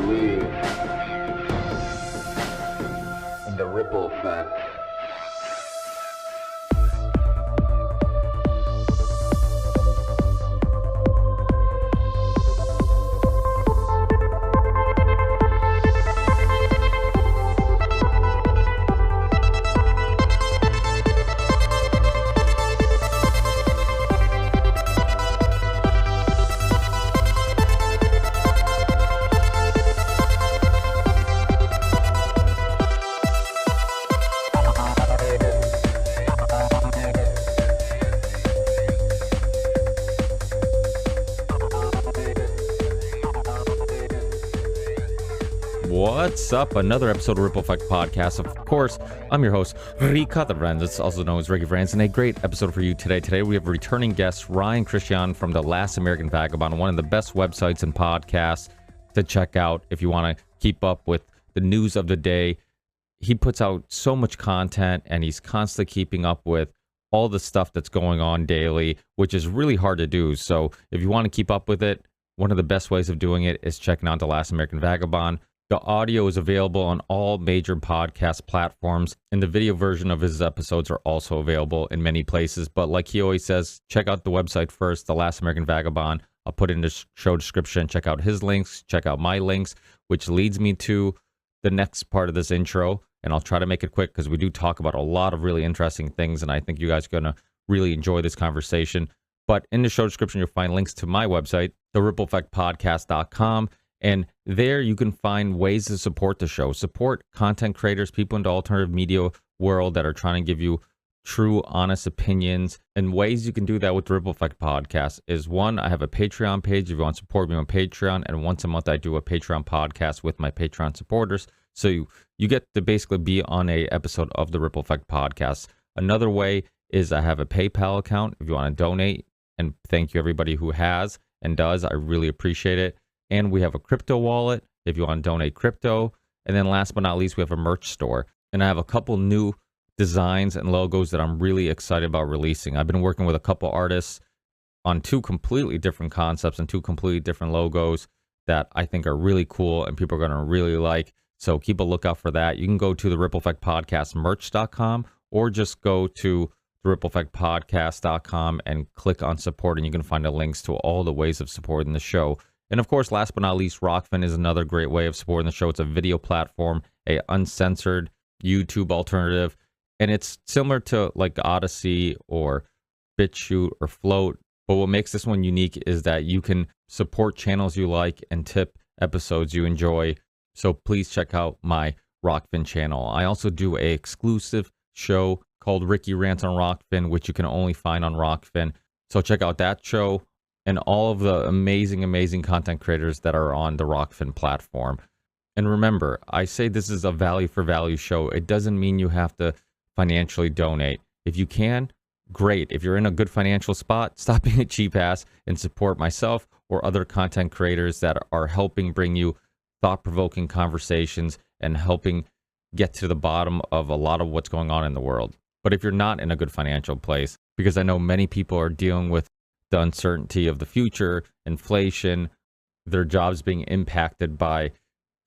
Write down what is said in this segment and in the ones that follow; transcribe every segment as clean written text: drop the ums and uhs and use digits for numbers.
believe in the ripple effect. What's up? Another episode of Ripple Effect Podcast. Of course, I'm your host, Rica the Franz, also known as Ricky Franz, and a great episode for you today. Today, we have returning guest Cristián from The Last American Vagabond, one of the best websites and podcasts to check out if you want to keep up with the news of the day. He puts out so much content, and he's constantly keeping up with all the stuff that's going on daily, which is really hard to do. So if you want to keep up with it, one of the best ways of doing it is checking out The Last American Vagabond. The audio is available on all major podcast platforms, and the video version of his episodes are also available in many places. But like he always says, check out the website first, The Last American Vagabond. I'll put it in the show description. Check out his links, check out my links, which leads me to the next part of this intro. And I'll try to make it quick because we do talk about a lot of really interesting things, and I think you guys are going to really enjoy this conversation. But in the show description, you'll find links to my website, therippleeffectpodcast.com. And there you can find ways to support the show, support content creators, people in the alternative media world that are trying to give you true, honest opinions. And ways you can do that with the Ripple Effect Podcast is one, I have a Patreon page if you want to support me on Patreon. And once a month, I do a Patreon podcast with my Patreon supporters. So you get to basically be on a episode of the Ripple Effect Podcast. Another way is I have a PayPal account if you want to donate. And thank you everybody who has and does. I really appreciate it. And we have a crypto wallet if you want to donate crypto. And then last but not least, we have a merch store. And I have a couple new designs and logos that I'm really excited about releasing. I've been working with a couple artists on two completely different concepts and two completely different logos that I think are really cool and people are going to really like. So keep a lookout for that. You can go to the Ripple Effect Podcast merch.com or just go to the rippleeffectpodcast.com and click on support, and you can find the links to all the ways of supporting the show. And of course, last but not least, Rockfin is another great way of supporting the show. It's a video platform, a uncensored YouTube alternative, and it's similar to like Odyssey or BitChute or Float. But what makes this one unique is that you can support channels you like and tip episodes you enjoy. So please check out my Rockfin channel. I also do a exclusive show called Ricky Rants on Rockfin, which you can only find on Rockfin. So check out that show and all of the amazing content creators that are on the Rockfin platform. And remember, I say this is a value for value show. It doesn't mean you have to financially donate. If you can, great. If you're in a good financial spot, stop being a cheap ass and support myself or other content creators that are helping bring you thought-provoking conversations and helping get to the bottom of a lot of what's going on in the world. But if you're not in a good financial place, because I know many people are dealing with the uncertainty of the future, inflation, their jobs being impacted by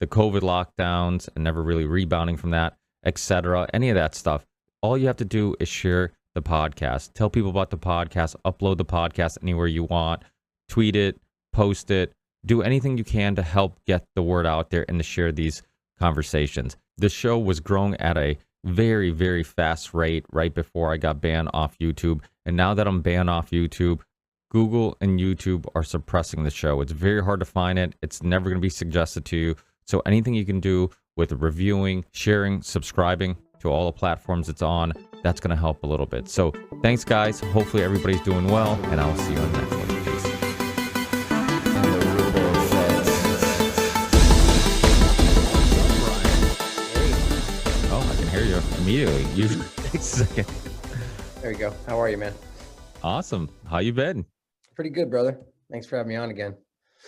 the COVID lockdowns and never really rebounding from that, etc. Any of that stuff. All you have to do is share the podcast. Tell people about the podcast, upload the podcast anywhere you want, tweet it, post it, do anything you can to help get the word out there and to share these conversations. The show was growing at a very fast rate right before I got banned off YouTube. And now that I'm banned off YouTube, Google and YouTube are suppressing the show. It's very hard to find it. It's never going to be suggested to you. So anything you can do with reviewing, sharing, subscribing to all the platforms it's on, that's going to help a little bit. So thanks, guys. Hopefully everybody's doing well, and I'll see you on the next one. Peace. Oh, I can hear you immediately. Usually takes a second. There you go. How are you, man? Awesome. How you been? Pretty good, brother. Thanks for having me on again.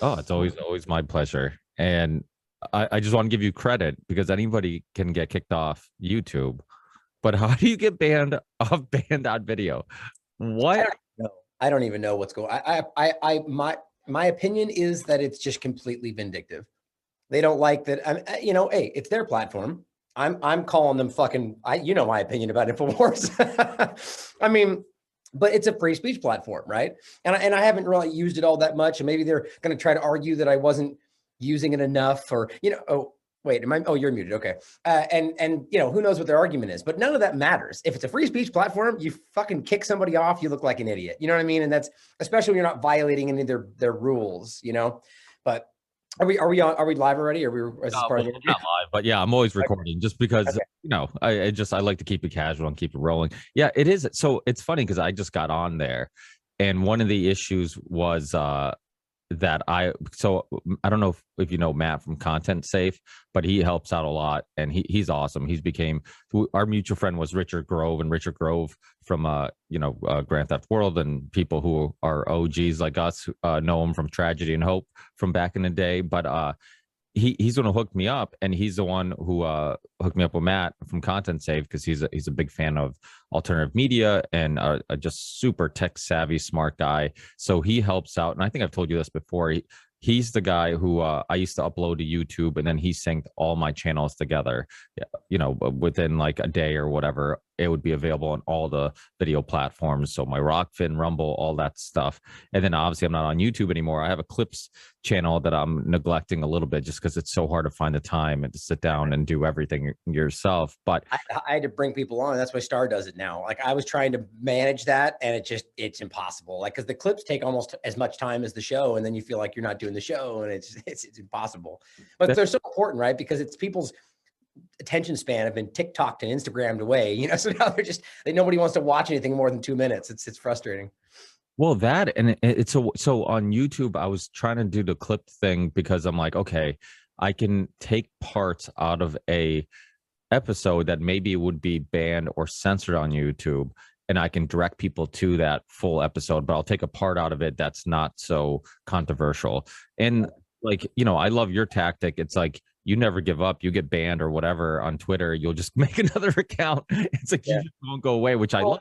Oh, it's always my pleasure. And I just want to give you credit because anybody can get kicked off YouTube. But how do you get banned off banned.video? What? I don't even know what's going on. My opinion is that it's just completely vindictive. They don't like that. Hey, it's their platform. I'm calling them fucking. My opinion about Infowars. I mean, but it's a free speech platform, right? And I haven't really used it all that much. And maybe they're going to try to argue that I wasn't using it enough, or Oh, wait, am I? Oh, you're muted. Okay. And who knows what their argument is? But none of that matters. If it's a free speech platform, you fucking kick somebody off, you look like an idiot. You know what I mean? And that's especially when you're not violating any of their rules. But are we live already? Is this part of the not live, but yeah, I'm always recording just because Okay. I like to keep it casual and keep it rolling. Yeah, it is. So it's funny because I just got on there, and one of the issues was that I don't know if you know Matt from Content Safe, but he helps out a lot, and he's awesome. Our mutual friend was Richard Grove, and Richard Grove from Grand Theft World, and people who are OGs like us know him from Tragedy and Hope from back in the day. But he's going to hook me up, and he's the one who hooked me up with Matt from Content Save, because he's a big fan of alternative media and a just super tech savvy, smart guy. So he helps out, and I think I've told you this before. He's the guy who I used to upload to YouTube, and then he synced all my channels together. Within like a day or whatever, it would be available on all the video platforms. So my Rockfin, Rumble, all that stuff. And then obviously I'm not on YouTube anymore. I have a clips channel that I'm neglecting a little bit just because it's so hard to find the time and to sit down and do everything yourself. But I had to bring people on. That's why Star does it now. Like, I was trying to manage that, and it's impossible. Like, because the clips take almost as much time as the show, and then you feel like you're not doing the show, and it's impossible. But they're so important, right? Because it's people's attention span have been TikToked and Instagrammed away. So now nobody wants to watch anything more than 2 minutes. It's frustrating. Well, that, and it's so on YouTube, I was trying to do the clip thing because I'm like, okay, I can take parts out of a episode that maybe would be banned or censored on YouTube, and I can direct people to that full episode, but I'll take a part out of it that's not so controversial. And I love your tactic. It's like, you never give up. You get banned or whatever on Twitter, you'll just make another account. It's like, you just won't go away, which I love.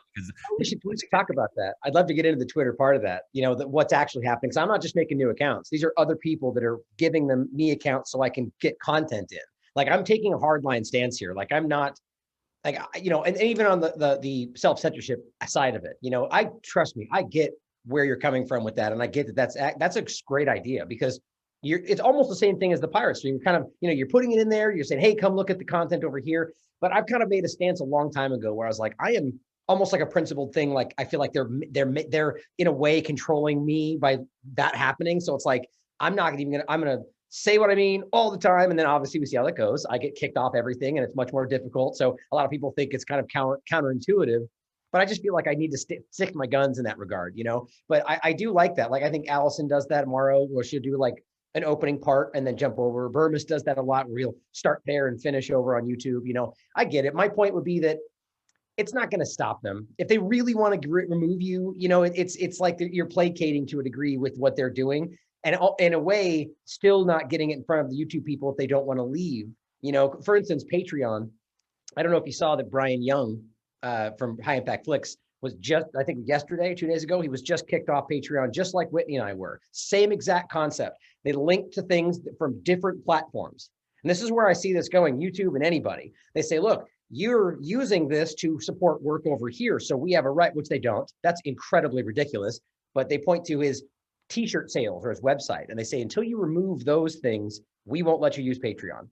We should talk about that. I'd love to get into the Twitter part of that, what's actually happening. Because I'm not just making new accounts. These are other people that are giving me accounts so I can get content in. Like, I'm taking a hardline stance here. Like, I'm not, and even on the self-censorship side of it, trust me, I get where you're coming from with that. And I get that's a great idea, because it's almost the same thing as the pirate stream. You're kind of, you're putting it in there. You're saying, hey, come look at the content over here. But I've kind of made a stance a long time ago where I was like, I am almost like a principled thing. Like, I feel like they're in a way controlling me by that happening. So it's like, I'm going to say what I mean all the time. And then obviously we see how that goes. I get kicked off everything, and it's much more difficult. So a lot of people think it's kind of counterintuitive, but I just feel like I need to stick to my guns in that regard, but I do like that. Like, I think Allison does that tomorrow, where she'll do like an opening part and then jump over. Burmis does that a lot, where he'll start there and finish over on YouTube. I get it. My point would be that it's not going to stop them. If they really want to remove you, it's like you're placating to a degree with what they're doing. And in a way, still not getting it in front of the YouTube people if they don't want to leave. For instance, Patreon. I don't know if you saw that Brian Young from High Impact Flicks was just, I think yesterday, 2 days ago, he was just kicked off Patreon, just like Whitney and I were. Same exact concept. They link to things from different platforms. And this is where I see this going, YouTube and anybody. They say, look, you're using this to support work over here, so we have a right, which they don't. That's incredibly ridiculous. But they point to his t-shirt sales or his website, and they say, until you remove those things, we won't let you use Patreon.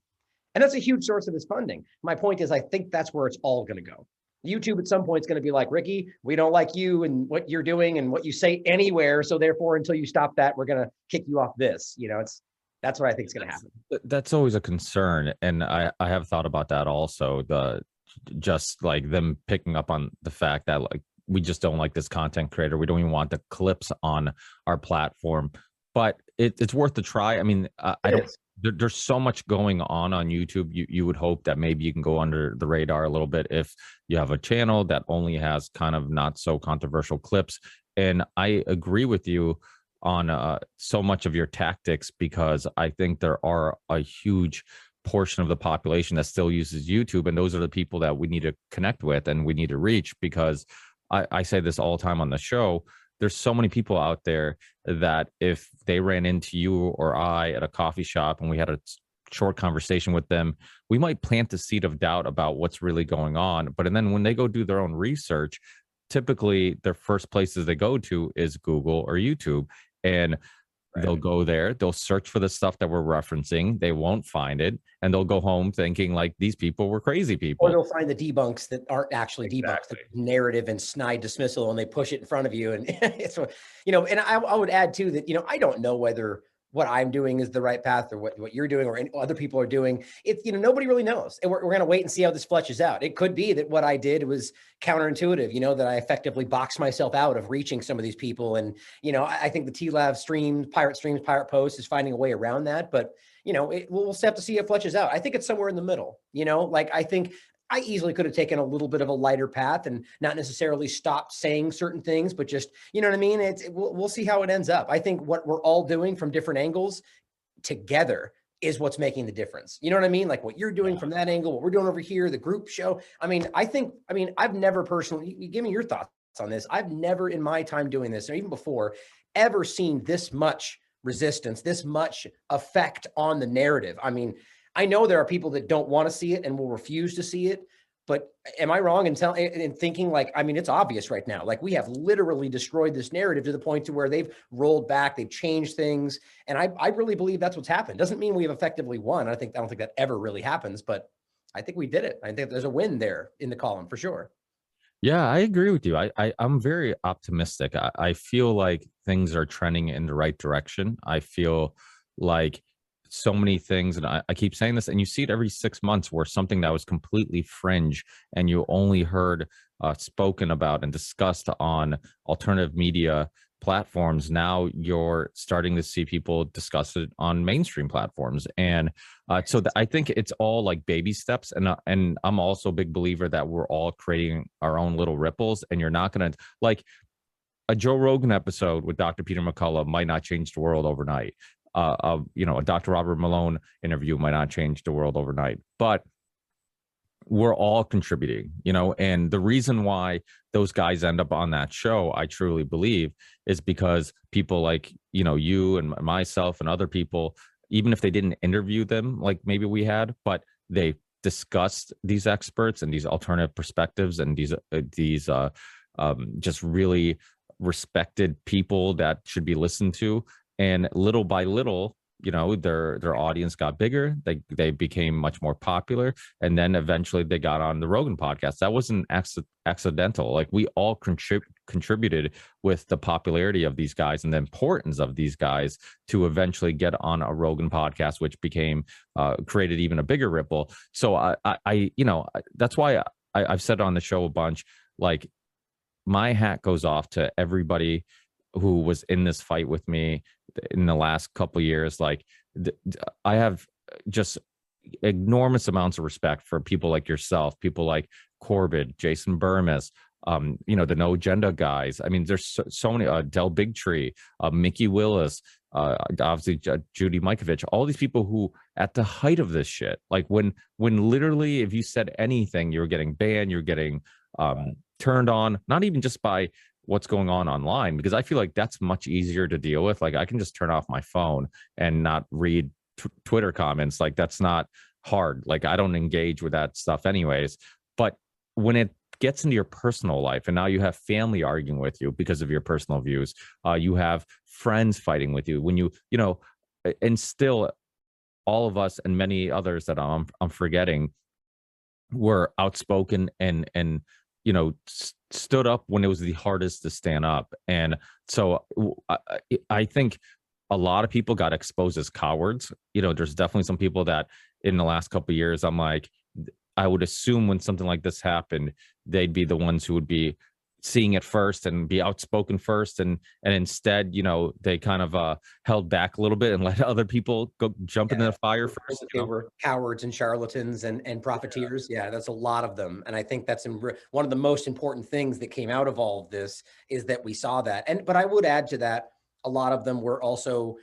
And that's a huge source of his funding. My point is, I think that's where it's all going to go. YouTube at some point is going to be like, Ricky, we don't like you and what you're doing and what you say anywhere. So therefore, until you stop that, we're going to kick you off this. That's what I think is going to happen. That's always a concern. And I have thought about that also, just like them picking up on the fact that, like, we just don't like this content creator. We don't even want the clips on our platform, but it's worth a try. I mean, there's so much going on YouTube. You would hope that maybe you can go under the radar a little bit if you have a channel that only has kind of not so controversial clips. And I agree with you on so much of your tactics, because I think there are a huge portion of the population that still uses YouTube, and those are the people that we need to connect with and we need to reach. Because I say this all the time on the show, there's so many people out there that if they ran into you or I at a coffee shop and we had a short conversation with them, we might plant the seed of doubt about what's really going on. But and then when they go do their own research, typically their first places they go to is Google or YouTube. And they'll go there, they'll search for the stuff that we're referencing, they won't find it, and they'll go home thinking like these people were crazy people. Or they'll find the debunks that aren't actually debunks, the narrative and snide dismissal, and they push it in front of you. And it's, and I would add too that, I don't know whether what I'm doing is the right path or what you're doing or any other people are doing. It's, nobody really knows. And we're going to wait and see how this fleshes out. It could be that what I did was counterintuitive, that I effectively boxed myself out of reaching some of these people. And, I think the TLAV Pirate Post is finding a way around that. But, we'll have to see how it fleshes out. I think it's somewhere in the middle, I think I easily could have taken a little bit of a lighter path and not necessarily stopped saying certain things, but just, you know what I mean? We'll see how it ends up. I think what we're all doing from different angles together is what's making the difference. You know what I mean? Like what you're doing from that angle, what we're doing over here, the group show. I've never personally, give me your thoughts on this. I've never in my time doing this, or even before, ever seen this much resistance, this much effect on the narrative. I know there are people that don't want to see it and will refuse to see it, but am I wrong in thinking it's obvious right now, like we have literally destroyed this narrative to the point to where they've rolled back, they've changed things. And I really believe that's what's happened. Doesn't mean we have effectively won. I don't think that ever really happens, but I think we did it. I think there's a win there in the column for sure. Yeah, I agree with you. I'm very optimistic. I feel like things are trending in the right direction. I feel like so many things, and I keep saying this, and you see it every 6 months where something that was completely fringe and you only heard spoken about and discussed on alternative media platforms, now you're starting to see people discuss it on mainstream platforms. And I think it's all like baby steps. And I'm also a big believer that we're all creating our own little ripples, and you're not going to, like, a Joe Rogan episode with Dr. Peter McCullough might not change the world overnight. A Dr. Robert Malone interview might not change the world overnight, but we're all contributing, and the reason why those guys end up on that show, I truly believe, is because people like, you and myself and other people, even if they didn't interview them like maybe we had, but they discussed these experts and these alternative perspectives and these just really respected people that should be listened to. And little by little, their audience got bigger. They became much more popular. And then eventually they got on the Rogan podcast. That wasn't accidental. Like, we all contributed with the popularity of these guys and the importance of these guys to eventually get on a Rogan podcast, which became created even a bigger ripple. So that's why I've said on the show a bunch, like, my hat goes off to everybody who was in this fight with me in the last couple of years. Like, I have just enormous amounts of respect for people like yourself, people like Corbett, Jason Burmis, the No Agenda guys. There's so many, Del Bigtree, Mickey Willis, obviously Judy Mikovich, all these people who at the height of this shit, like when literally if you said anything, you're getting banned, you're getting turned on, not even just by what's going on online, because I feel like that's much easier to deal with. Like, I can just turn off my phone and not read Twitter comments. Like, that's not hard. Like, I don't engage with that stuff anyways. But when it gets into your personal life, and now you have family arguing with you because of your personal views, you have friends fighting with you, when and still all of us and many others that I'm forgetting were outspoken and stood up when it was the hardest to stand up. And so I think a lot of people got exposed as cowards. There's definitely some people that in the last couple of years, I'm like, I would assume when something like this happened, they'd be the ones who would be seeing it first and be outspoken first. And instead, they kind of held back a little bit and let other people go jump into the fire first. They were cowards and charlatans and profiteers. Yeah, that's a lot of them. And I think that's one of the most important things that came out of all of this, is that we saw that. But I would add to that, a lot of them were also,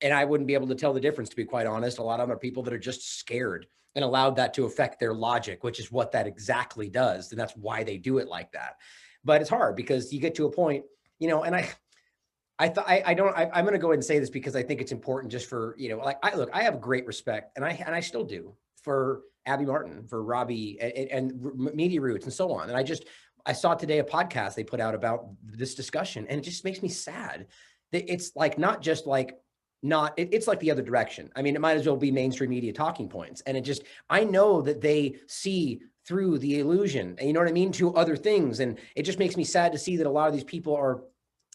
and I wouldn't be able to tell the difference, to be quite honest. A lot of them are people that are just scared and allowed that to affect their logic, which is what that exactly does. And that's why they do it like that. But it's hard, because you get to a point, and I'm going to go ahead and say this because I think it's important just for, like, I have great respect, and I still do, for Abby Martin, for Robbie, and Media Roots and so on. And I saw today a podcast they put out about this discussion, and it just makes me sad that it's like, not just like, it's like the other direction. I mean, it might as well be mainstream media talking points. And I know that they see through the illusion, and you know what I mean, to other things. And it just makes me sad to see that a lot of these people are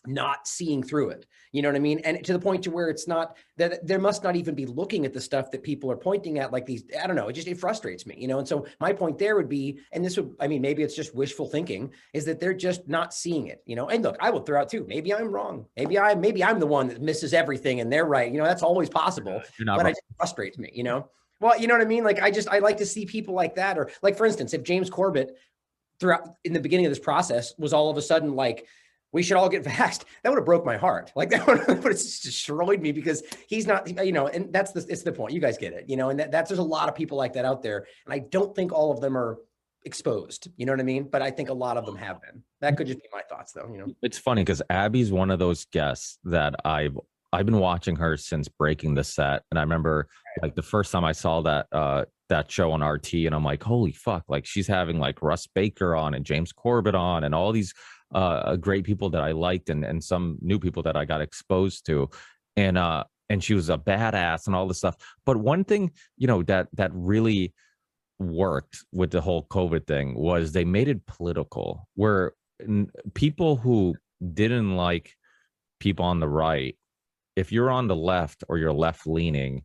not seeing through it. You know what I mean? And to the point to where it's not that there must not even be looking at the stuff that people are pointing at, like these, I don't know, it frustrates me, And so my point there would be, and maybe it's just wishful thinking, is that they're just not seeing it, And look, I will throw out too, maybe I'm wrong. Maybe I'm the one that misses everything and they're right. That's always possible, but it frustrates me, Well, you know what I mean? Like, I like to see people like that. Or like, for instance, if James Corbett in the beginning of this process was all of a sudden like, we should all get vaxxed, that would have broke my heart. Like, that would have destroyed me, because he's not, and it's the point. You guys get it, and there's a lot of people like that out there. And I don't think all of them are exposed, you know what I mean? But I think a lot of them have been. That could just be my thoughts though, It's funny because Abby's one of those guests that I've been watching her since Breaking the Set. And I remember like the first time I saw that show on RT, and I'm like, holy fuck, like she's having like Russ Baker on and James Corbett on and all these great people that I liked, and some new people that I got exposed to, and she was a badass and all this stuff. But one thing, that really worked with the whole COVID thing was they made it political, where people who didn't like people on the right, if you're on the left or you're left leaning,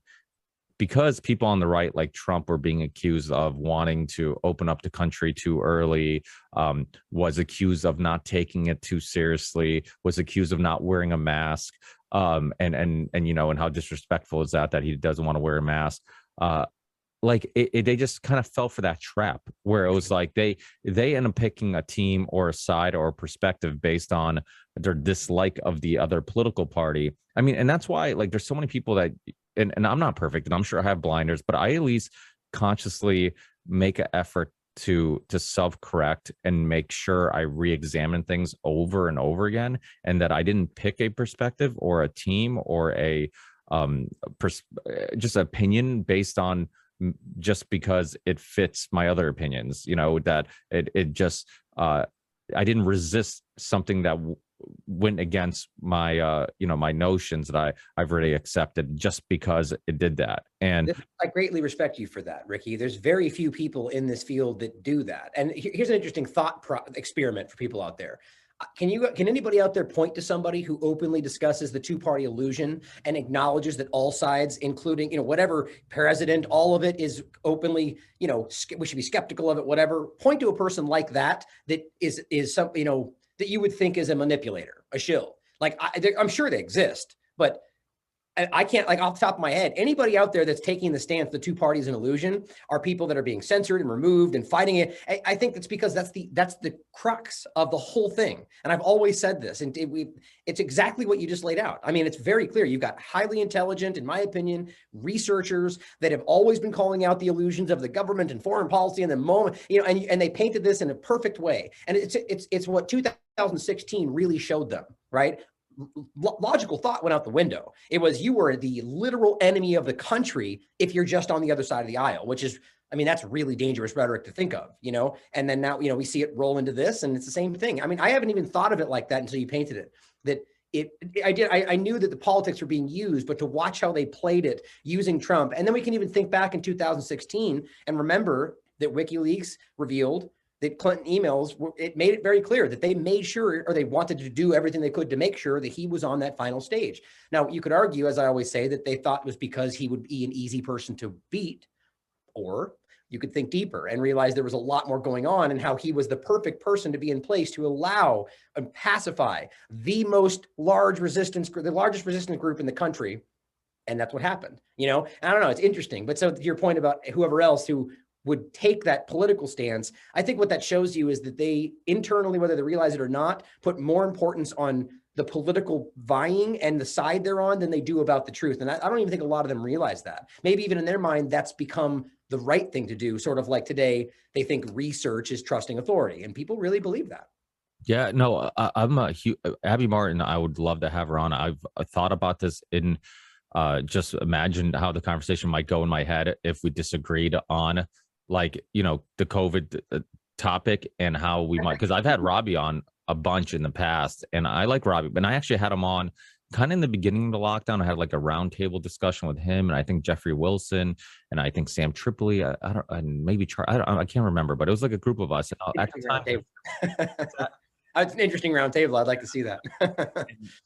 because people on the right, like Trump, were being accused of wanting to open up the country too early, was accused of not taking it too seriously, was accused of not wearing a mask, and how disrespectful is that he doesn't want to wear a mask. They just kind of fell for that trap, where it was like they end up picking a team or a side or a perspective based on their dislike of the other political party. I mean, and that's why, like, there's so many people that, and I'm not perfect, and I'm sure I have blinders, but I at least consciously make an effort to self-correct and make sure I re-examine things over and over again, and that I didn't pick a perspective or a team or a just opinion based on just because it fits my other opinions, that it just I didn't resist something that went against my my notions that I've already accepted just because it did that. And I greatly respect you for that, Ricky. There's very few people in this field that do that. And here's an interesting thought experiment for people out there. Can anybody out there point to somebody who openly discusses the two-party illusion and acknowledges that all sides, including, whatever president, all of it is openly, we should be skeptical of it, whatever. Point to a person like that is some, that you would think is a manipulator, a shill. Like, I'm sure they exist, but I can't, like, off the top of my head, anybody out there that's taking the stance the two parties an illusion are people that are being censored and removed and fighting it. I think that's because that's the crux of the whole thing. And I've always said this, and it's exactly what you just laid out. I mean, it's very clear. You've got highly intelligent, in my opinion, researchers that have always been calling out the illusions of the government and foreign policy and the moment, and they painted this in a perfect way. And it's what 2016 really showed them, right? Logical thought went out the window. It was, you were the literal enemy of the country if you're just on the other side of the aisle, which is, I mean, that's really dangerous rhetoric to think of, and then now, we see it roll into this, and it's the same thing. I mean, I haven't even thought of it like that until you painted it, I knew that the politics were being used, but to watch how they played it using Trump. And then we can even think back in 2016 and remember that WikiLeaks revealed that Clinton emails, it made it very clear that they made sure, or they wanted to do everything they could to make sure that he was on that final stage. Now, you could argue, as I always say, that they thought it was because he would be an easy person to beat, or you could think deeper and realize there was a lot more going on, and how he was the perfect person to be in place to allow and pacify the largest resistance group in the country. And that's what happened, I don't know, it's interesting. But so to your point about whoever else who would take that political stance, I think what that shows you is that they internally, whether they realize it or not, put more importance on the political vying and the side they're on than they do about the truth. And I don't even think a lot of them realize that. Maybe even in their mind, that's become the right thing to do. Sort of like today, they think research is trusting authority. And people really believe that. Yeah, no, I'm a huge Abby Martin. I would love to have her on. I've thought about this in just imagined how the conversation might go in my head if we disagreed on like, the COVID topic and how we might, because I've had Robbie on a bunch in the past and I like Robbie, but I actually had him on kind of in the beginning of the lockdown. I had like a roundtable discussion with him and I think Jeffrey Wilson and I think Sam Tripoli. I don't, and maybe I can't remember, but it was like a group of us. And at the time, It's an interesting round table. I'd like to see that.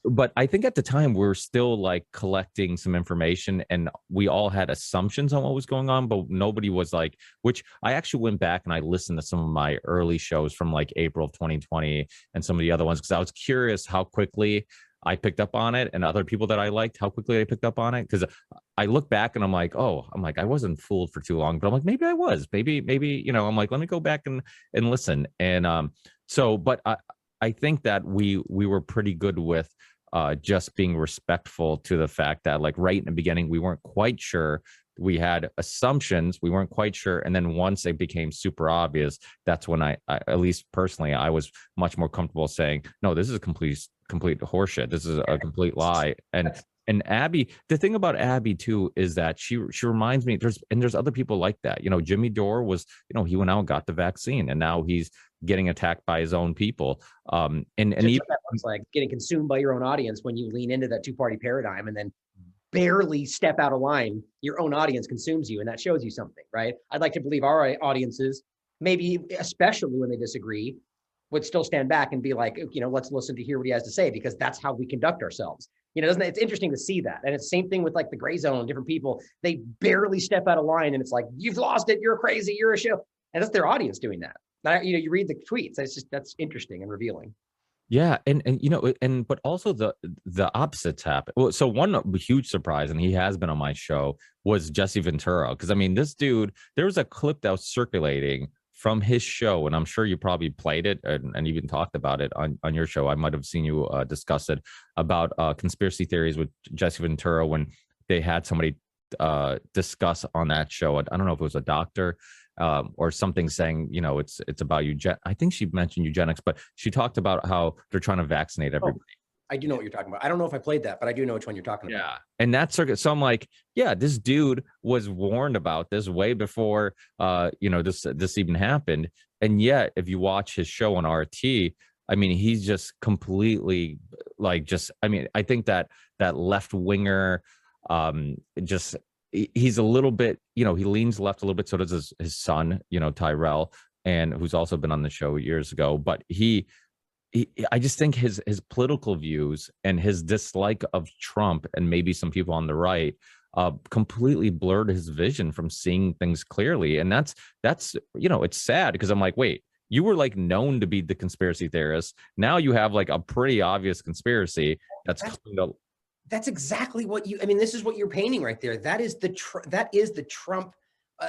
but I think at the time we were still like collecting some information and we all had assumptions on what was going on, but nobody was like, which I actually went back and I listened to some of my early shows from like April of 2020 and some of the other ones because I was curious how quickly I picked up on it and other people that I liked, how quickly they picked up on it. Because I look back and I'm like, I wasn't fooled for too long, but I'm like, maybe I was, maybe, I'm like, let me go back and listen. And but I think that we were pretty good with just being respectful to the fact that like right in the beginning, we weren't quite sure. We had assumptions. We weren't quite sure. And then once it became super obvious, that's when I at least personally, I was much more comfortable saying, no, this is a complete horseshit. This is a complete lie. And Abby, the thing about Abby too is that she reminds me there's other people like that. Jimmy Dore was, he went out and got the vaccine and now he's getting attacked by his own people. And even that looks like getting consumed by your own audience when you lean into that two-party paradigm and then barely step out of line, your own audience consumes you, and that shows you something, right? I'd like to believe our audiences, maybe especially when they disagree, would still stand back and be like, let's listen to hear what he has to say, because that's how we conduct ourselves. It's interesting to see that. And it's the same thing with like the gray zone, different people, they barely step out of line and it's like, you've lost it, you're crazy, you're a show. And that's their audience doing that. You read the tweets, that's interesting and revealing. Yeah, and but also the opposites happen. Well, so one huge surprise, and he has been on my show, was Jesse Ventura. Because I mean, this dude, there was a clip that was circulating from his show, and I'm sure you probably played it and even talked about it on your show. I might have seen you discuss it about conspiracy theories with Jesse Ventura when they had somebody discuss on that show. I don't know if it was a doctor or something saying, it's about I think she mentioned eugenics, but she talked about how they're trying to vaccinate everybody. I do know what you're talking about. I don't know if I played that, but I do know which one you're talking about. Yeah. And that circuit. So I'm like, yeah, this dude was warned about this way before, this even happened. And yet, if you watch his show on RT, I mean, he's just completely I think that left winger, he's a little bit, he leans left a little bit. So does his son, Tyrell, and who's also been on the show years ago. But I just think his political views and his dislike of Trump and maybe some people on the right completely blurred his vision from seeing things clearly. And that's it's sad because I'm like, wait, you were like known to be the conspiracy theorist. Now you have like a pretty obvious conspiracy that's coming up. That's exactly what this is what you're painting right there. That is the Trump,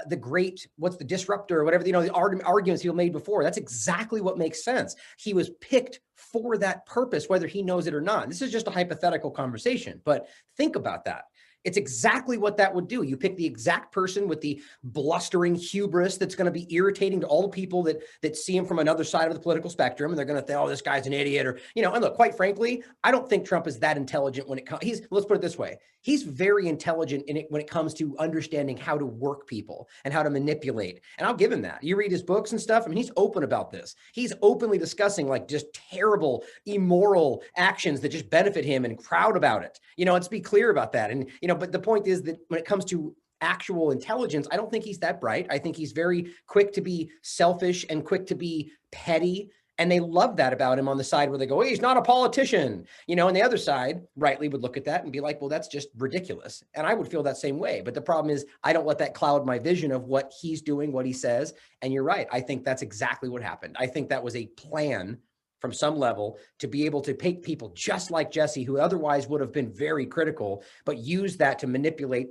the great, what's the disruptor or whatever, the arguments he made before. That's exactly what makes sense. He was picked for that purpose, whether he knows it or not. This is just a hypothetical conversation, but think about that. It's exactly what that would do. You pick the exact person with the blustering hubris that's going to be irritating to all the people that see him from another side of the political spectrum. And they're going to think, oh, this guy's an idiot. Or, and look, quite frankly, I don't think Trump is that intelligent when it comes. Let's put it this way. He's very intelligent when it comes to understanding how to work people and how to manipulate. And I'll give him that. You read his books and stuff. He's open about this. He's openly discussing like just terrible, immoral actions that just benefit him and proud about it. Let's be clear about that. And, but the point is that when it comes to actual intelligence, I don't think he's that bright. I think he's very quick to be selfish and quick to be petty. And they love that about him on the side where they go, hey, he's not a politician, and the other side rightly would look at that and be like, well, that's just ridiculous. And I would feel that same way. But the problem is I don't let that cloud my vision of what he's doing, what he says. And you're right. I think that's exactly what happened. I think that was a plan from some level to be able to pick people just like Jesse, who otherwise would have been very critical, but use that to manipulate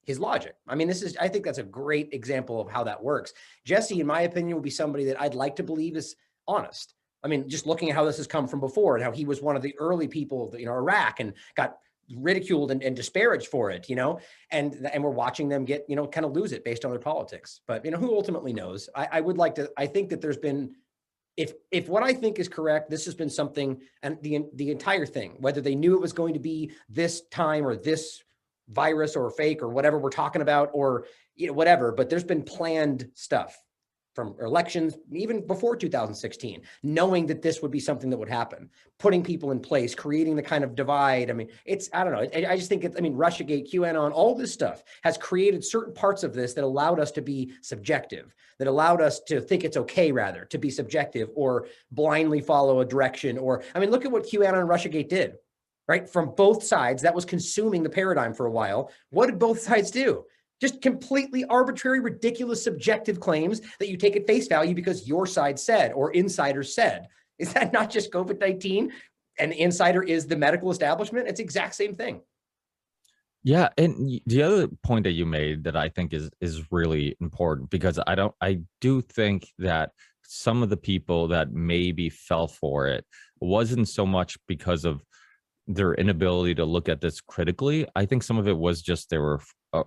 his logic. I think that's a great example of how that works. Jesse, in my opinion, would be somebody that I'd like to believe is honest. Just looking at how this has come from before and how he was one of the early people of Iraq and got ridiculed and disparaged for it, and we're watching them get, kind of lose it based on their politics. But, who ultimately knows? I think that there's been if what I think is correct, this has been something, and the entire thing, whether they knew it was going to be this time or this virus or fake or whatever we're talking about, or whatever, but there's been planned stuff from elections, even before 2016, knowing that this would be something that would happen, putting people in place, creating the kind of divide. I mean, I don't know. I just think Russiagate, QAnon, all this stuff has created certain parts of this that allowed us to be subjective, that allowed us to think it's okay, rather, to be subjective or blindly follow a direction. Or, look at what QAnon and Russiagate did, right? From both sides, that was consuming the paradigm for a while. What did both sides do? Just completely arbitrary, ridiculous, subjective claims that you take at face value because your side said or insiders said. Is that not just COVID-19? And the insider is the medical establishment? It's the exact same thing. Yeah, and the other point that you made that I think is really important, because I do think that some of the people that maybe fell for it wasn't so much because of their inability to look at this critically. I think some of it was just they were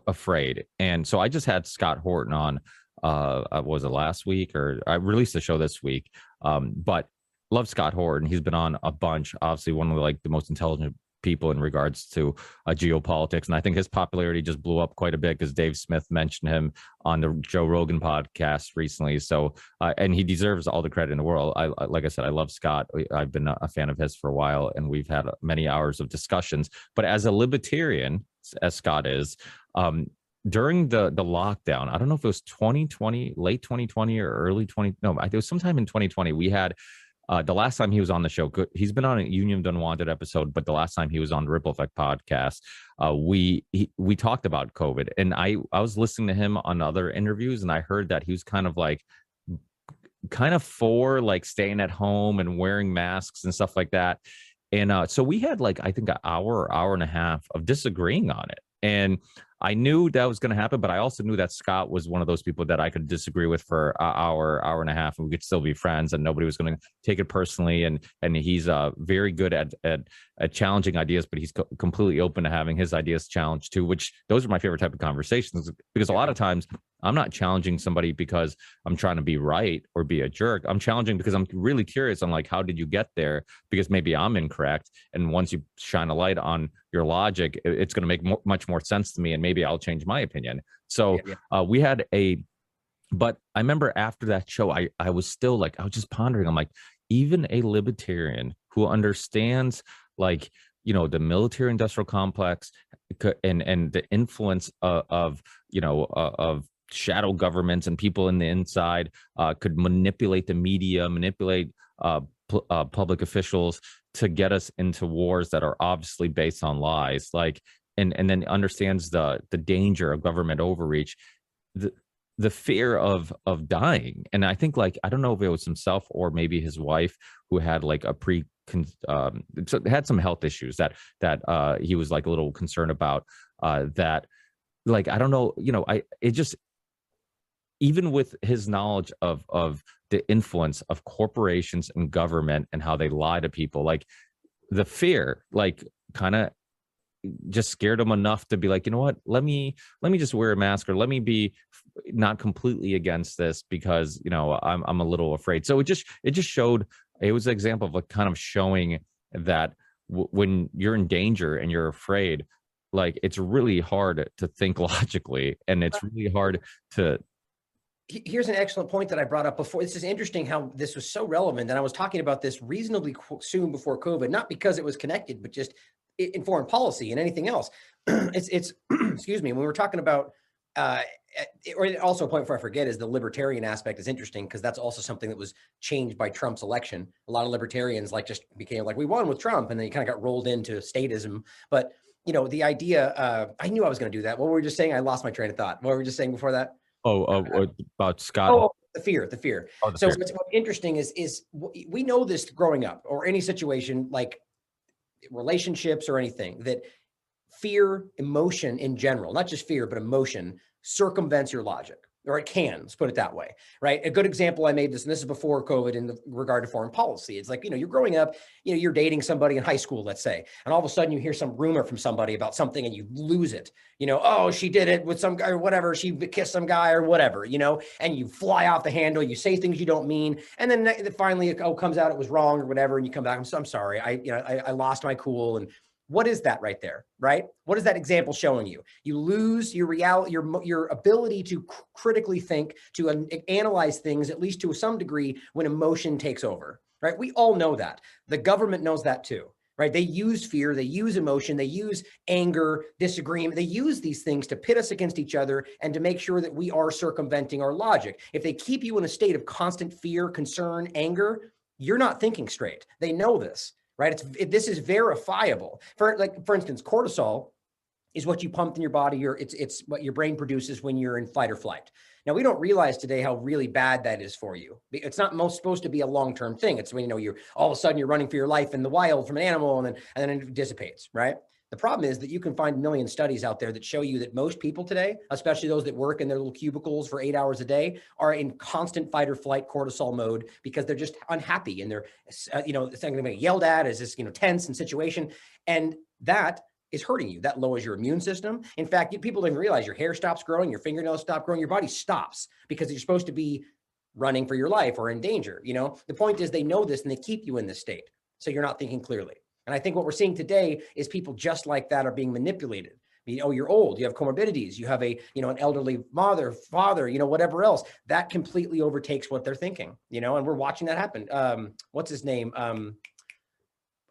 afraid. And so I just had Scott Horton on, was it last week, or I released the show this week, but love Scott Horton. He's been on a bunch, obviously one of the most intelligent people in regards to geopolitics. And I think his popularity just blew up quite a bit because Dave Smith mentioned him on the Joe Rogan podcast recently. So, and he deserves all the credit in the world. Like I said, I love Scott. I've been a fan of his for a while, and we've had many hours of discussions. But as a libertarian, as Scott is, during the lockdown, I don't know if it was 2020, late 2020 or early 20, no, it was sometime in 2020, we had the last time he was on the show, he's been on a Union Unwanted episode, but the last time he was on the Ripple Effect podcast, we talked about COVID, and I was listening to him on other interviews, and I heard that he was kind of for staying at home and wearing masks and stuff like that. And so we had I think an hour and a half of disagreeing on it. And I knew that was going to happen, but I also knew that Scott was one of those people that I could disagree with for an hour and a half, and we could still be friends, and nobody was going to take it personally. And he's very good at challenging ideas, but he's completely open to having his ideas challenged too, which those are my favorite type of conversations, because a lot of times I'm not challenging somebody because I'm trying to be right or be a jerk. I'm challenging because I'm really curious on how did you get there, because maybe I'm incorrect. And once you shine a light on your logic, it's going to make much more sense to me, and maybe I'll change my opinion. So we had but I remember after that show, I was still I was just pondering. I'm even a libertarian who understands the military industrial complex and the influence of shadow governments and people in the inside could manipulate the media, manipulate public officials to get us into wars that are obviously based on lies, and then understands the danger of government overreach, the fear of dying. And I think I don't know if it was himself or maybe his wife who had had some health issues that he was a little concerned about, that I don't know, even with his knowledge of the influence of corporations and government and how they lie to people, the fear kind of just scared him enough to be you know what, let me just wear a mask, or let me be not completely against this because I'm a little afraid. So it just showed, it was an example of kind of showing that when you're in danger and you're afraid, it's really hard to think logically, and it's really hard to. Here's an excellent point that I brought up before. This is interesting how this was so relevant. And I was talking about this reasonably soon before COVID, not because it was connected, but just in foreign policy and anything else. It's excuse me, when we were talking about, or also a point before I forget, is the libertarian aspect is interesting, because that's also something that was changed by Trump's election. A lot of libertarians just became we won with Trump, and then you kind of got rolled into statism. But the idea, I knew I was going to do that. What were we just saying? I lost my train of thought. What were we just saying before that? About Scott. Oh, the fear. Oh, So what's interesting is we know this growing up, or any situation like relationships or anything, that fear, emotion in general, not just fear, but emotion, circumvents your logic. or it can, let's put it that way, right? A good example, I made this, and this is before COVID in regard to foreign policy. It's like, you're growing up, you're dating somebody in high school, let's say, and all of a sudden you hear some rumor from somebody about something and you lose it. Oh, she did it with some guy or whatever. She kissed some guy or whatever, and you fly off the handle, you say things you don't mean. And then finally it comes out it was wrong or whatever. And you come back, I'm sorry. I lost my cool. And what is that right there, right? What is that example showing you? You lose your reality, your ability to critically think, to analyze things, at least to some degree, when emotion takes over, right? We all know that. The government knows that too, right? They use fear, they use emotion, they use anger, disagreement. They use these things to pit us against each other and to make sure that we are circumventing our logic. If they keep you in a state of constant fear, concern, anger, you're not thinking straight. They know this. Right? This is verifiable. For instance, cortisol is what you pump in your body. It's what your brain produces when you're in fight or flight. Now, we don't realize today how really bad that is for you. It's not supposed to be a long-term thing. It's when, you're all of a sudden you're running for your life in the wild from an animal and then it dissipates, right? The problem is that you can find a million studies out there that show you that most people today, especially those that work in their little cubicles for 8 hours a day, are in constant fight or flight cortisol mode because they're just unhappy and they're, it's going to be yelled at as this, tense and situation. And that is hurting you. That lowers your immune system. In fact, people don't even realize your hair stops growing, your fingernails stop growing, your body stops because you're supposed to be running for your life or in danger. The point is they know this and they keep you in this state. So you're not thinking clearly. And I think what we're seeing today is people just like that are being manipulated. You're old, you have comorbidities, you have an elderly mother, father, whatever else. That completely overtakes what they're thinking, and we're watching that happen. What's his name? I'm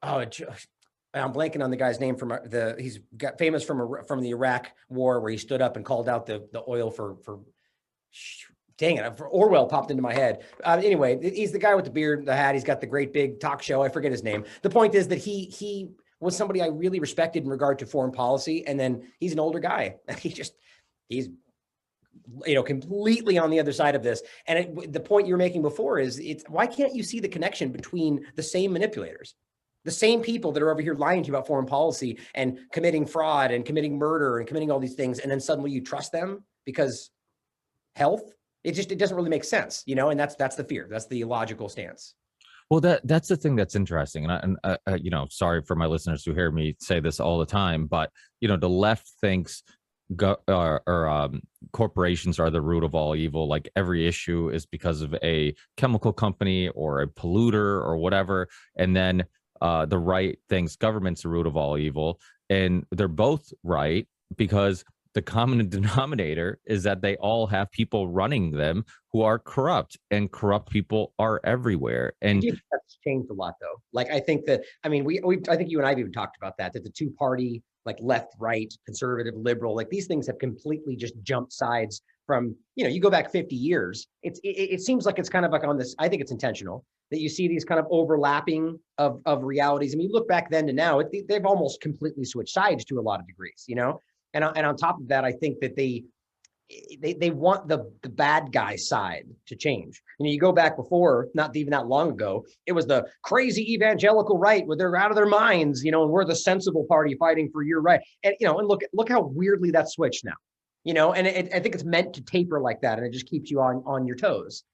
blanking on the guy's name he's got famous from the Iraq war where he stood up and called out the oil for dang it, Orwell popped into my head. Anyway, he's the guy with the beard, the hat. He's got the great big talk show. I forget his name. The point is that he was somebody I really respected in regard to foreign policy. And then he's an older guy. He's completely on the other side of this. And the point you're making before is why can't you see the connection between the same manipulators? The same people that are over here lying to you about foreign policy and committing fraud and committing murder and committing all these things. And then suddenly you trust them because health? It doesn't really make sense, and that's the fear. That's the illogical stance. Well, that's the thing that's interesting. And sorry for my listeners who hear me say this all the time, but, the left thinks corporations are the root of all evil. Like every issue is because of a chemical company or a polluter or whatever. And then the right thinks government's the root of all evil. And they're both right because the common denominator is that they all have people running them who are corrupt, and corrupt people are everywhere. And that's changed a lot, though. Like, I think that, I think you and I've even talked about that the two-party, like left, right, conservative, liberal, like these things have completely just jumped sides from, you go back 50 years. It seems like it's kind of like on this, I think it's intentional that you see these kind of overlapping of realities. I mean, you look back then to now, they've almost completely switched sides to a lot of degrees, And on top of that, I think that they want the bad guy side to change. You go back before, not even that long ago, it was the crazy evangelical right where they're out of their minds, and we're the sensible party fighting for your right. And, and look how weirdly that switched now, and I think it's meant to taper like that. And it just keeps you on your toes.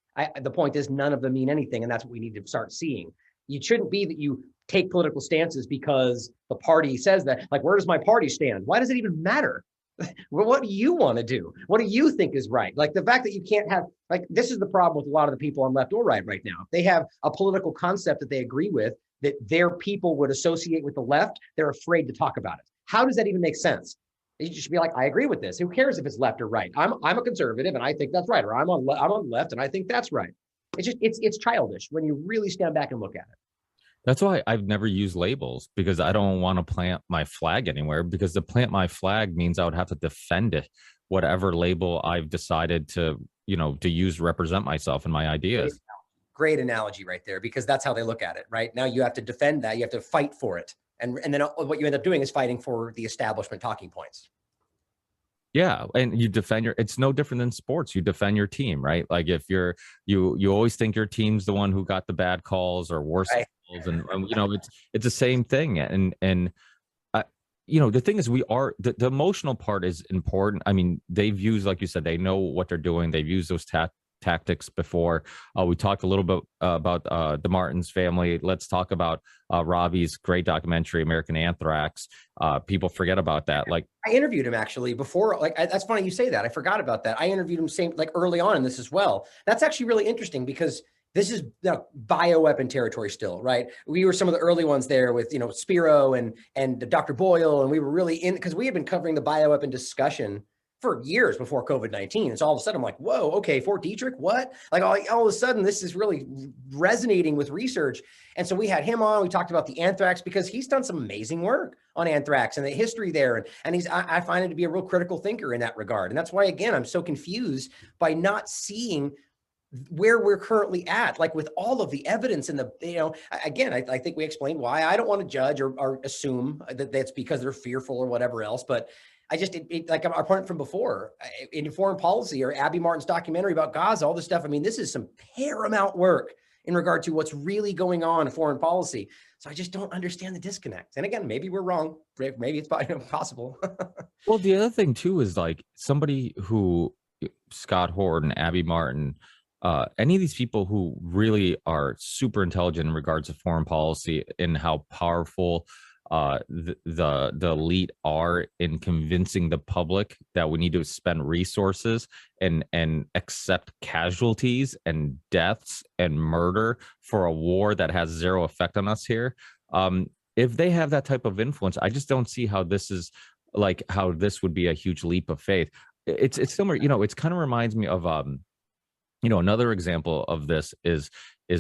The point is none of them mean anything. And that's what we need to start seeing. It shouldn't be that you take political stances because the party says that. Like, where does my party stand? Why does it even matter? Well, what do you want to do? What do you think is right? Like the fact that you can't have, like, this is the problem with a lot of the people on left or right now. If they have a political concept that they agree with, that their people would associate with the left, they're afraid to talk about it. How does that even make sense? You should be like, I agree with this. Who cares if it's left or right? I'm a conservative and I think that's right. Or I'm on the left and I think that's right. It's childish when you really stand back and look at it. That's why I've never used labels, because I don't want to plant my flag anywhere, because to plant my flag means I would have to defend it, whatever label I've decided to use to represent myself and my ideas. Great analogy right there, because that's how they look at it, right? Now you have to defend that. You have to fight for it. And then what you end up doing is fighting for the establishment talking points. Yeah. And you defend it's no different than sports. You defend your team, right? Like if you always think your team's the one who got the bad calls or worse calls, and it's the same thing. And the thing is, the emotional part is important. I mean, they've used, like you said, they know what they're doing. They've used those tactics before. We talked a little bit about the Martins family. Let's talk about Robbie's great documentary, American Anthrax. People forget about that. Like, I interviewed him actually before. Like, that's funny you say that. I forgot about that. I interviewed him early on in this as well. That's actually really interesting because this is bioweapon territory still, right? We were some of the early ones there with, Spiro and Dr. Boyle, and we were really in, because we had been covering the bioweapon discussion for years before COVID-19. And so all of a sudden I'm like, whoa, okay, Fort Detrick, what? Like all of a sudden this is really resonating with research. And so we had him on, we talked about the anthrax because he's done some amazing work on anthrax and the history there. And I find him to be a real critical thinker in that regard. And that's why, again, I'm so confused by not seeing where we're currently at, like with all of the evidence and again, I think we explained why. I don't want to judge or assume that that's because they're fearful or whatever else, but I just, like our point from before, in foreign policy or Abby Martin's documentary about Gaza, all this stuff. I mean, this is some paramount work in regard to what's really going on in foreign policy. So I just don't understand the disconnect. And again, maybe we're wrong. Maybe it's possible. Well, the other thing too is like somebody who Scott Horton, Abby Martin, any of these people who really are super intelligent in regards to foreign policy and how powerful the elite are in convincing the public that we need to spend resources and accept casualties and deaths and murder for a war that has zero effect on us here. If they have that type of influence, I just don't see how this is like how this would be a huge leap of faith. It's similar, it kind of reminds me of another example of this is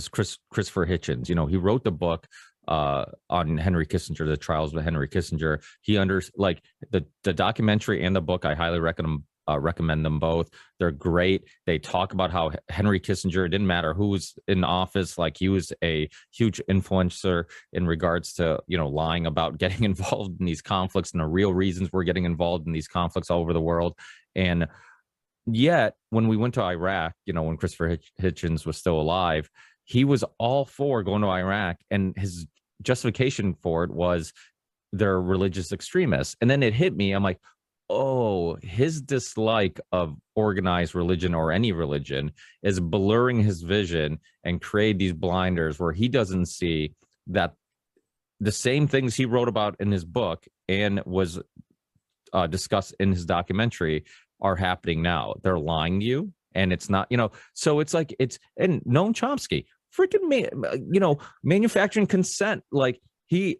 Christopher Hitchens. He wrote the book on Henry Kissinger, the trials of Henry Kissinger. He the documentary and the book. I highly recommend them both. They're great. They talk about how Henry Kissinger, it didn't matter who was in office, like he was a huge influencer in regards to lying about getting involved in these conflicts and the real reasons we're getting involved in these conflicts all over the world. And yet, when we went to Iraq, when Christopher Hitchens was still alive, he was all for going to Iraq, and his justification for it was they're religious extremists. And then it hit me. I'm like, oh, his dislike of organized religion or any religion is blurring his vision and create these blinders where he doesn't see that the same things he wrote about in his book and was discussed in his documentary are happening now. They're lying to you, and it's not, so it's like, and Noam Chomsky, freaking, manufacturing consent. Like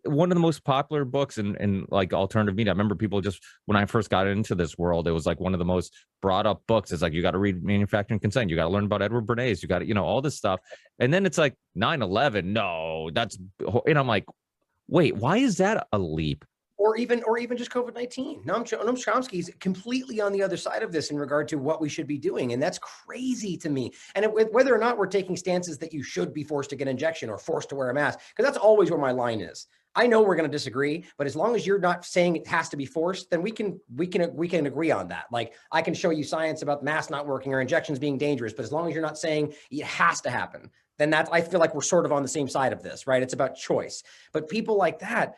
one of the most popular books in like alternative media. I remember people just, when I first got into this world, it was like one of the most brought up books. It's like, you got to read Manufacturing Consent. You got to learn about Edward Bernays. You got to, all this stuff. And then it's like 9/11. No, and I'm like, wait, why is that a leap? Or even just COVID-19. Noam Chomsky is completely on the other side of this in regard to what we should be doing. And that's crazy to me. And whether or not we're taking stances that you should be forced to get an injection or forced to wear a mask, because that's always where my line is. I know we're going to disagree, but as long as you're not saying it has to be forced, then we can agree on that. Like, I can show you science about masks not working or injections being dangerous, but as long as you're not saying it has to happen, then I feel like we're sort of on the same side of this, right? It's about choice. But people like that,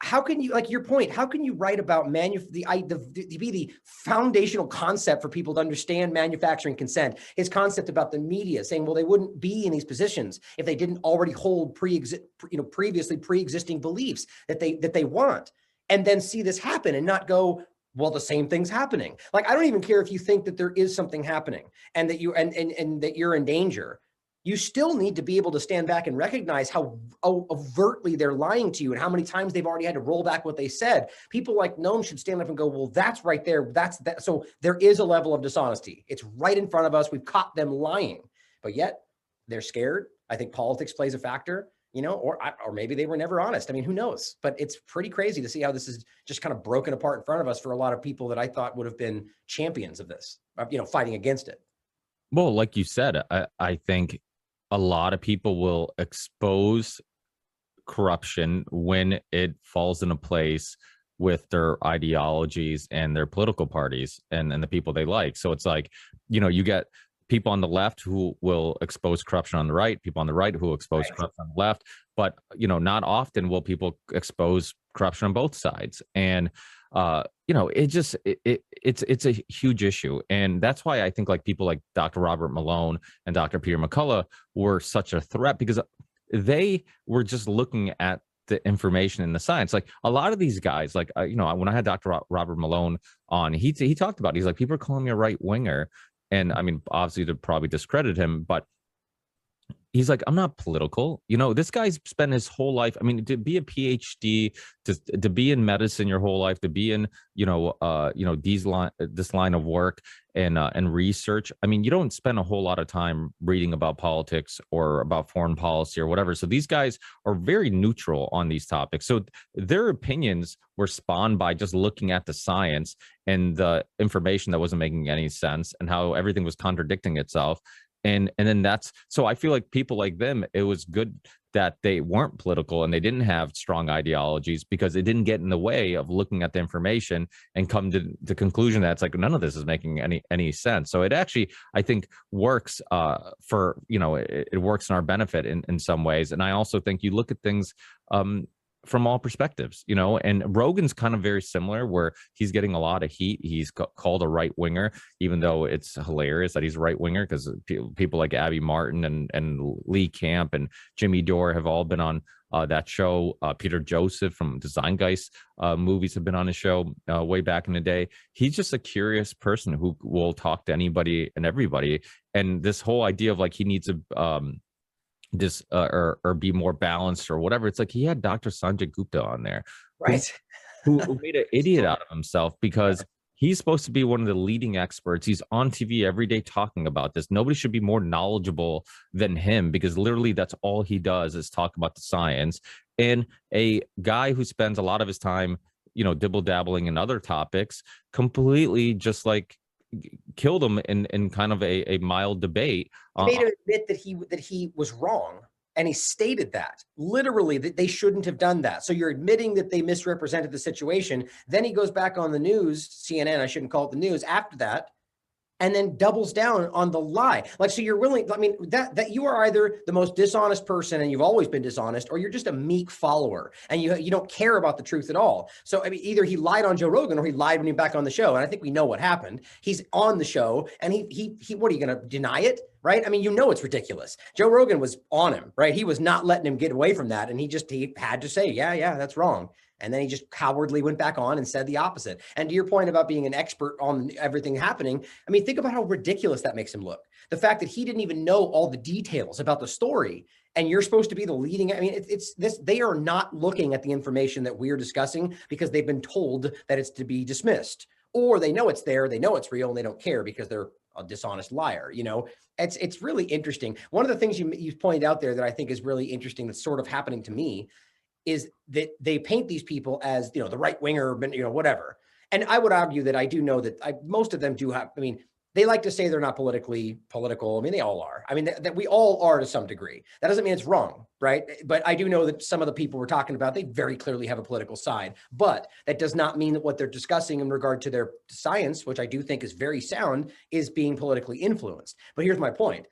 how can you, like your point, how can you write about the foundational concept for people to understand manufacturing consent, his concept about the media saying, well, they wouldn't be in these positions if they didn't already hold previously pre-existing beliefs that they want, and then see this happen and not go, well, the same thing's happening. Like, I don't even care if you think that there is something happening and that and that you're in danger. You still need to be able to stand back and recognize how overtly they're lying to you and how many times they've already had to roll back what they said. People like Noam should stand up and go, well, that's right there. That's that. So there is a level of dishonesty. It's right in front of us. We've caught them lying, but yet they're scared. I think politics plays a factor, or maybe they were never honest. I mean, who knows? But it's pretty crazy to see how this is just kind of broken apart in front of us for a lot of people that I thought would have been champions of this, fighting against it. Well, like you said, I think a lot of people will expose corruption when it falls into place with their ideologies and their political parties and the people they like. So it's like, you get people on the left who will expose corruption on the right, people on the right who will expose corruption on the left. But, not often will people expose corruption on both sides. And it's a huge issue. And that's why I think like people like Dr. Robert Malone and Dr. Peter McCullough were such a threat, because they were just looking at the information and the science. Like a lot of these guys, like, when I had Dr. Robert Malone on, he talked about it. He's like, people are calling me a right winger. And I mean, obviously to probably discredit him, but he's like, I'm not political. This guy's spent his whole life. I mean, to be a PhD, to be in medicine your whole life, to be in, this line of work and research. I mean, you don't spend a whole lot of time reading about politics or about foreign policy or whatever. So these guys are very neutral on these topics. So their opinions were spawned by just looking at the science and the information that wasn't making any sense and how everything was contradicting itself. And then so I feel like people like them, it was good that they weren't political and they didn't have strong ideologies, because it didn't get in the way of looking at the information and come to the conclusion that it's like, none of this is making any sense. So it actually, I think, works it works in our benefit in some ways. And I also think you look at things from all perspectives, and Rogan's kind of very similar, where he's getting a lot of heat. He's called a right winger, even though it's hilarious that he's a right winger, because people like Abby Martin and Lee Camp and Jimmy Dore have all been on that show. Peter Joseph from Design Geist movies have been on his show way back in the day. He's just a curious person who will talk to anybody and everybody. And this whole idea of like he needs a or be more balanced or whatever. It's like he had Dr. Sanjay Gupta on there, right? Who made an idiot out of himself, because he's supposed to be one of the leading experts. He's on TV every day talking about this. Nobody should be more knowledgeable than him, because literally that's all he does is talk about the science. And a guy who spends a lot of his time, dibble dabbling in other topics, completely just like killed him in kind of a mild debate. He made him admit that he was wrong, and he stated that literally that they shouldn't have done that. So you're admitting that they misrepresented the situation. Then he goes back on the news, CNN, I shouldn't call it the news, after that, and then doubles down on the lie. Like, so you're willing, I mean, that you are either the most dishonest person and you've always been dishonest, or you're just a meek follower and you don't care about the truth at all. So I mean, either he lied on Joe Rogan or he lied when he back on the show. And I think we know what happened. He's on the show and he what are you going to deny it? Right? I mean, it's ridiculous. Joe Rogan was on him, right? He was not letting him get away from that. And he had to say, yeah, that's wrong. And then he just cowardly went back on and said the opposite. And to your point about being an expert on everything happening, I mean, think about how ridiculous that makes him look. The fact that he didn't even know all the details about the story, and you're supposed to be the leading. I mean, it's this, they are not looking at the information that we're discussing because they've been told that it's to be dismissed, or they know it's there, they know it's real, and they don't care because they're a dishonest liar. It's really interesting. One of the things you pointed out there that I think is really interesting that's sort of happening to me is that they paint these people as, the right winger, whatever. And I would argue that I do know that most of them do have, I mean, they like to say they're not politically political. I mean, they all are. I mean, that we all are to some degree. That doesn't mean it's wrong, right? But I do know that some of the people we're talking about, they very clearly have a political side. But that does not mean that what they're discussing in regard to their science, which I do think is very sound, is being politically influenced. But here's my point.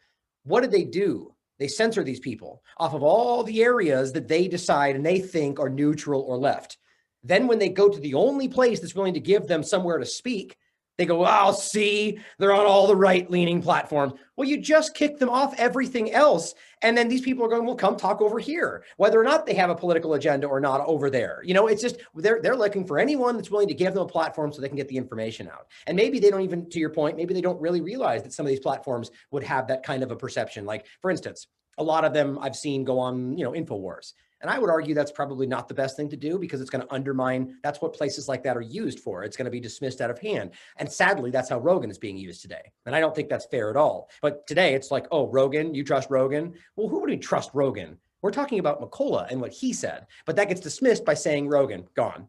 What did they do? They censor these people off of all the areas that they decide and they think are neutral or left. Then when they go to the only place that's willing to give them somewhere to speak, they go, "Oh, see, they're on all the right-leaning platforms." Well, you just kicked them off everything else. And then these people are going, "Well, come talk over here," whether or not they have a political agenda or not over there. It's just, they're looking for anyone that's willing to give them a platform so they can get the information out. And maybe they don't even, to your point, maybe they don't really realize that some of these platforms would have that kind of a perception. Like, for instance, a lot of them I've seen go on, InfoWars. And I would argue that's probably not the best thing to do, because it's going to undermine, that's what places like that are used for. It's going to be dismissed out of hand. And sadly, that's how Rogan is being used today. And I don't think that's fair at all. But today it's like, oh, Rogan, you trust Rogan? Well, who would we trust Rogan? We're talking about McCullough and what he said, but that gets dismissed by saying Rogan, gone.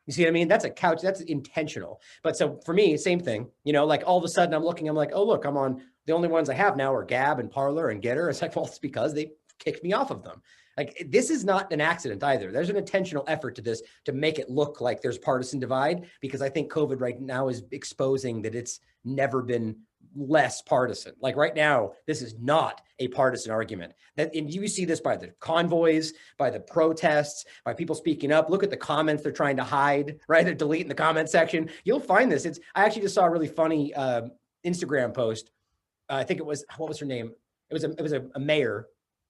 You see what I mean? That's a couch, that's intentional. But so for me, same thing, like all of a sudden I'm like, oh, look, I'm on, the only ones I have now are Gab and Parler and Getter. It's like, well, it's because they kicked me off of them. Like, this is not an accident either. There's an intentional effort to this to make it look like there's partisan divide, because I think COVID right now is exposing that it's never been less partisan. Like right now, this is not a partisan argument. And you see this by the convoys, by the protests, by people speaking up. Look at the comments they're trying to hide, right? They're deleting the comment section. You'll find this. I actually just saw a really funny Instagram post. I think it was, what was her name? It was a mayor.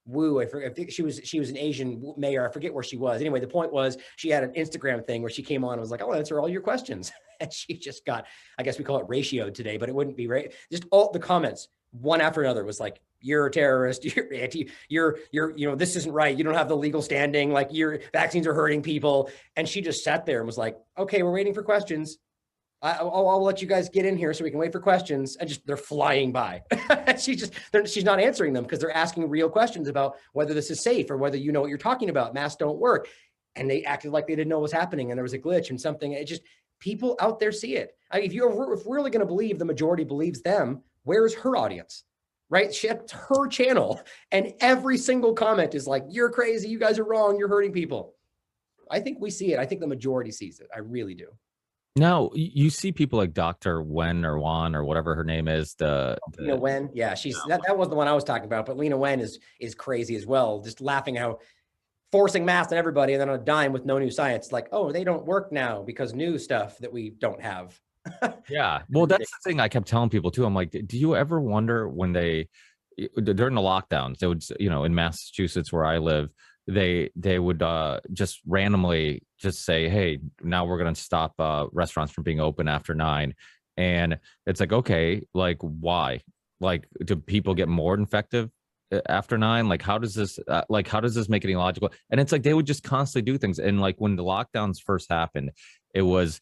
Wu, I forget. I think she was an Asian mayor. I forget where she was. Anyway, the point was she had an Instagram thing where she came on and was like, "I'll answer all your questions," and she just got, I guess we call it ratioed today, but it wouldn't be right. Just all the comments, one after another, was like, "You're a terrorist. You're anti. You're this isn't right. You don't have the legal standing. Like your vaccines are hurting people." And she just sat there and was like, "Okay, we're waiting for questions. I'll let you guys get in here so we can wait for questions." And just, they're flying by. she's not answering them because they're asking real questions about whether this is safe or whether you know what you're talking about. Masks don't work. And they acted like they didn't know what was happening and there was a glitch and something. It just, people out there see it. I mean, if we're really going to believe the majority believes them, where's her audience? Right? It's her channel. And every single comment is like, "You're crazy. You guys are wrong. You're hurting people." I think we see it. I think the majority sees it. I really do. Now you see people like Dr. Wen or Wan or whatever her name is. Lena Wen, yeah, she's that was the one I was talking about. But Lena Wen is crazy as well. Just laughing how forcing masks on everybody, and then on a dime with no new science. Like, oh, they don't work now because new stuff that we don't have. Yeah, well, that's the thing I kept telling people too. I'm like, do you ever wonder when during the lockdowns, they would, in Massachusetts where I live, they would just randomly just say, "Hey, now we're going to stop restaurants from being open after 9." And it's like, okay, like why? Like, do people get more infective after 9? Like, how does this make any logical? And it's like they would just constantly do things. And like when the lockdowns first happened, it was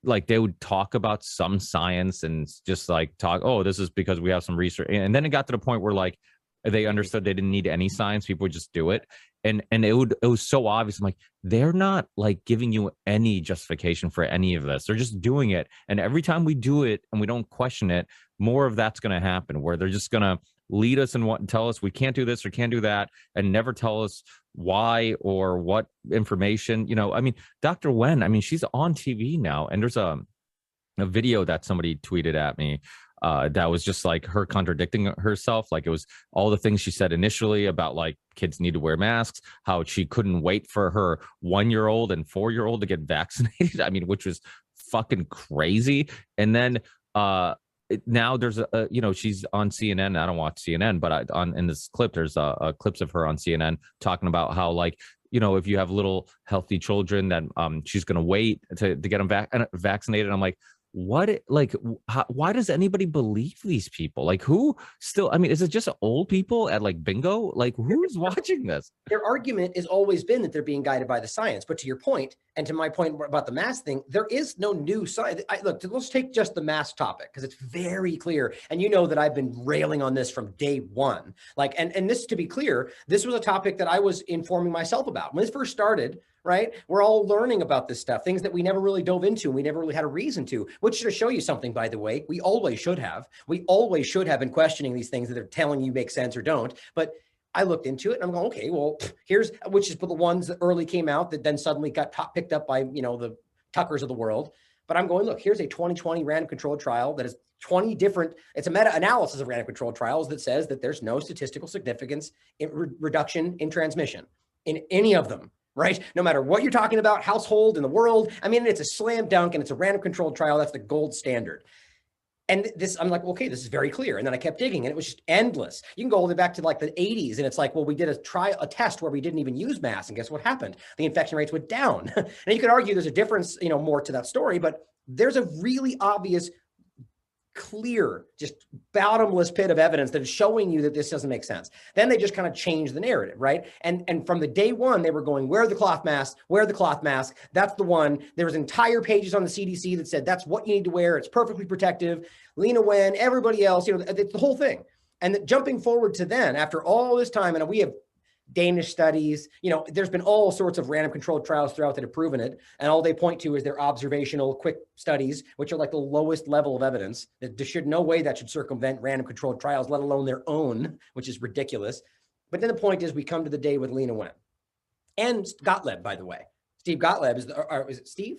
like they would talk about some science and just like talk, "Oh, this is because we have some research." And then it got to the point where like they understood they didn't need any science. People would just do it. And it was so obvious. I'm like, they're not like giving you any justification for any of this. They're just doing it. And every time we do it and we don't question it, more of that's going to happen, where they're just going to lead us and tell us we can't do this or can't do that, and never tell us why or what information. I mean, Dr. Wen, I mean, she's on TV now, and there's a video that somebody tweeted at me that was just like her contradicting herself. Like, it was all the things she said initially about like kids need to wear masks, how she couldn't wait for her 1-year-old and 4-year-old to get vaccinated. I mean, which was fucking crazy. And then now there's she's on CNN. I don't watch CNN, but in this clip, there's clips of her on CNN talking about how, like, if you have little healthy children, then she's going to wait to get them vaccinated. I'm like, what? Like, why does anybody believe these people? Like, who still? I mean, is it just old people at like bingo? Like, who's watching this? Their argument has always been that they're being guided by the science. But to your point, and to my point about the mask thing, there is no new science. Look, let's take just the mask topic because it's very clear. And you know that I've been railing on this from day one. Like, and this, to be clear, this was a topic that I was informing myself about when this first started. Right? We're all learning about this stuff, things that we never really dove into and we never really had a reason to, which should show you something, by the way. We always should have. We always should have been questioning these things that they're telling you make sense or don't. But I looked into it and I'm going, okay, well, which is the ones that early came out that then suddenly got picked up by, the Tuckers of the world. But I'm going, look, here's a 2020 random controlled trial that is 20 different, it's a meta-analysis of random controlled trials that says that there's no statistical significance in reduction in transmission in any of them. Right? No matter what you're talking about, household in the world. I mean, it's a slam dunk and it's a random controlled trial. That's the gold standard. And this, I'm like, okay, this is very clear. And then I kept digging and it was just endless. You can go all the way back to like the 80s. And it's like, well, we did a test where we didn't even use masks. And guess what happened? The infection rates went down. And you could argue there's a difference, more to that story, but there's a really obvious, clear, just bottomless pit of evidence that is showing you that this doesn't make sense. Then they just kind of change the narrative, right? And from the day one, they were going, wear the cloth mask, wear the cloth mask. That's the one. There was entire pages on the CDC that said, that's what you need to wear. It's perfectly protective. Lena Wen, everybody else, it's the whole thing. And jumping forward to then, after all this time, and we have Danish studies, there's been all sorts of random controlled trials throughout that have proven it. And all they point to is their observational quick studies, which are like the lowest level of evidence. There should no way that should circumvent random controlled trials, let alone their own, which is ridiculous. But then the point is we come to the day with Lena Wen and Gottlieb, by the way. Steve Gottlieb is it Steve?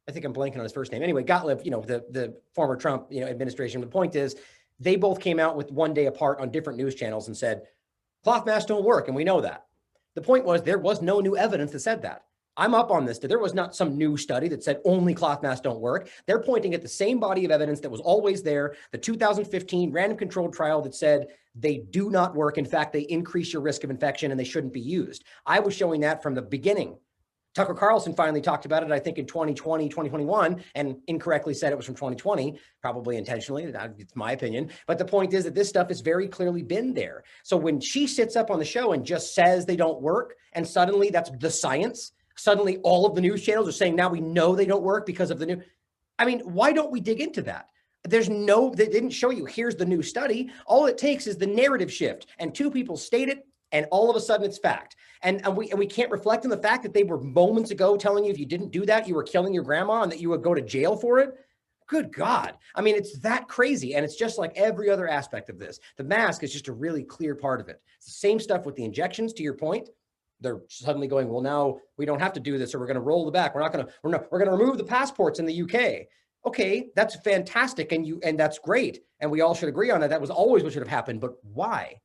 I think I'm blanking on his first name. Anyway, Gottlieb, the former Trump, administration. The point is, they both came out with one day apart on different news channels and said, cloth masks don't work. And we know that. The point was, there was no new evidence that said that. I'm up on this. There was not some new study that said only cloth masks don't work. They're pointing at the same body of evidence that was always there, the 2015 random controlled trial that said they do not work. In fact, they increase your risk of infection and they shouldn't be used. I was showing that from the beginning. Tucker Carlson finally talked about it, I think in 2020, 2021, and incorrectly said it was from 2020, probably intentionally. It's my opinion. But the point is that this stuff has very clearly been there. So when she sits up on the show and just says they don't work, and suddenly that's the science, suddenly all of the news channels are saying now we know they don't work because of the new. I mean, why don't we dig into that? They didn't show you, here's the new study. All it takes is the narrative shift, and two people state it, and all of a sudden it's fact. And we can't reflect on the fact that they were moments ago telling you if you didn't do that, you were killing your grandma and that you would go to jail for it. Good God. I mean, it's that crazy. And it's just like every other aspect of this. The mask is just a really clear part of it. It's the same stuff with the injections, to your point. They're suddenly going, well, now we don't have to do this, or we're going to roll the back. We're going to remove the passports in the UK. Okay, that's fantastic. And that's great. And we all should agree on that. That was always what should have happened. But why?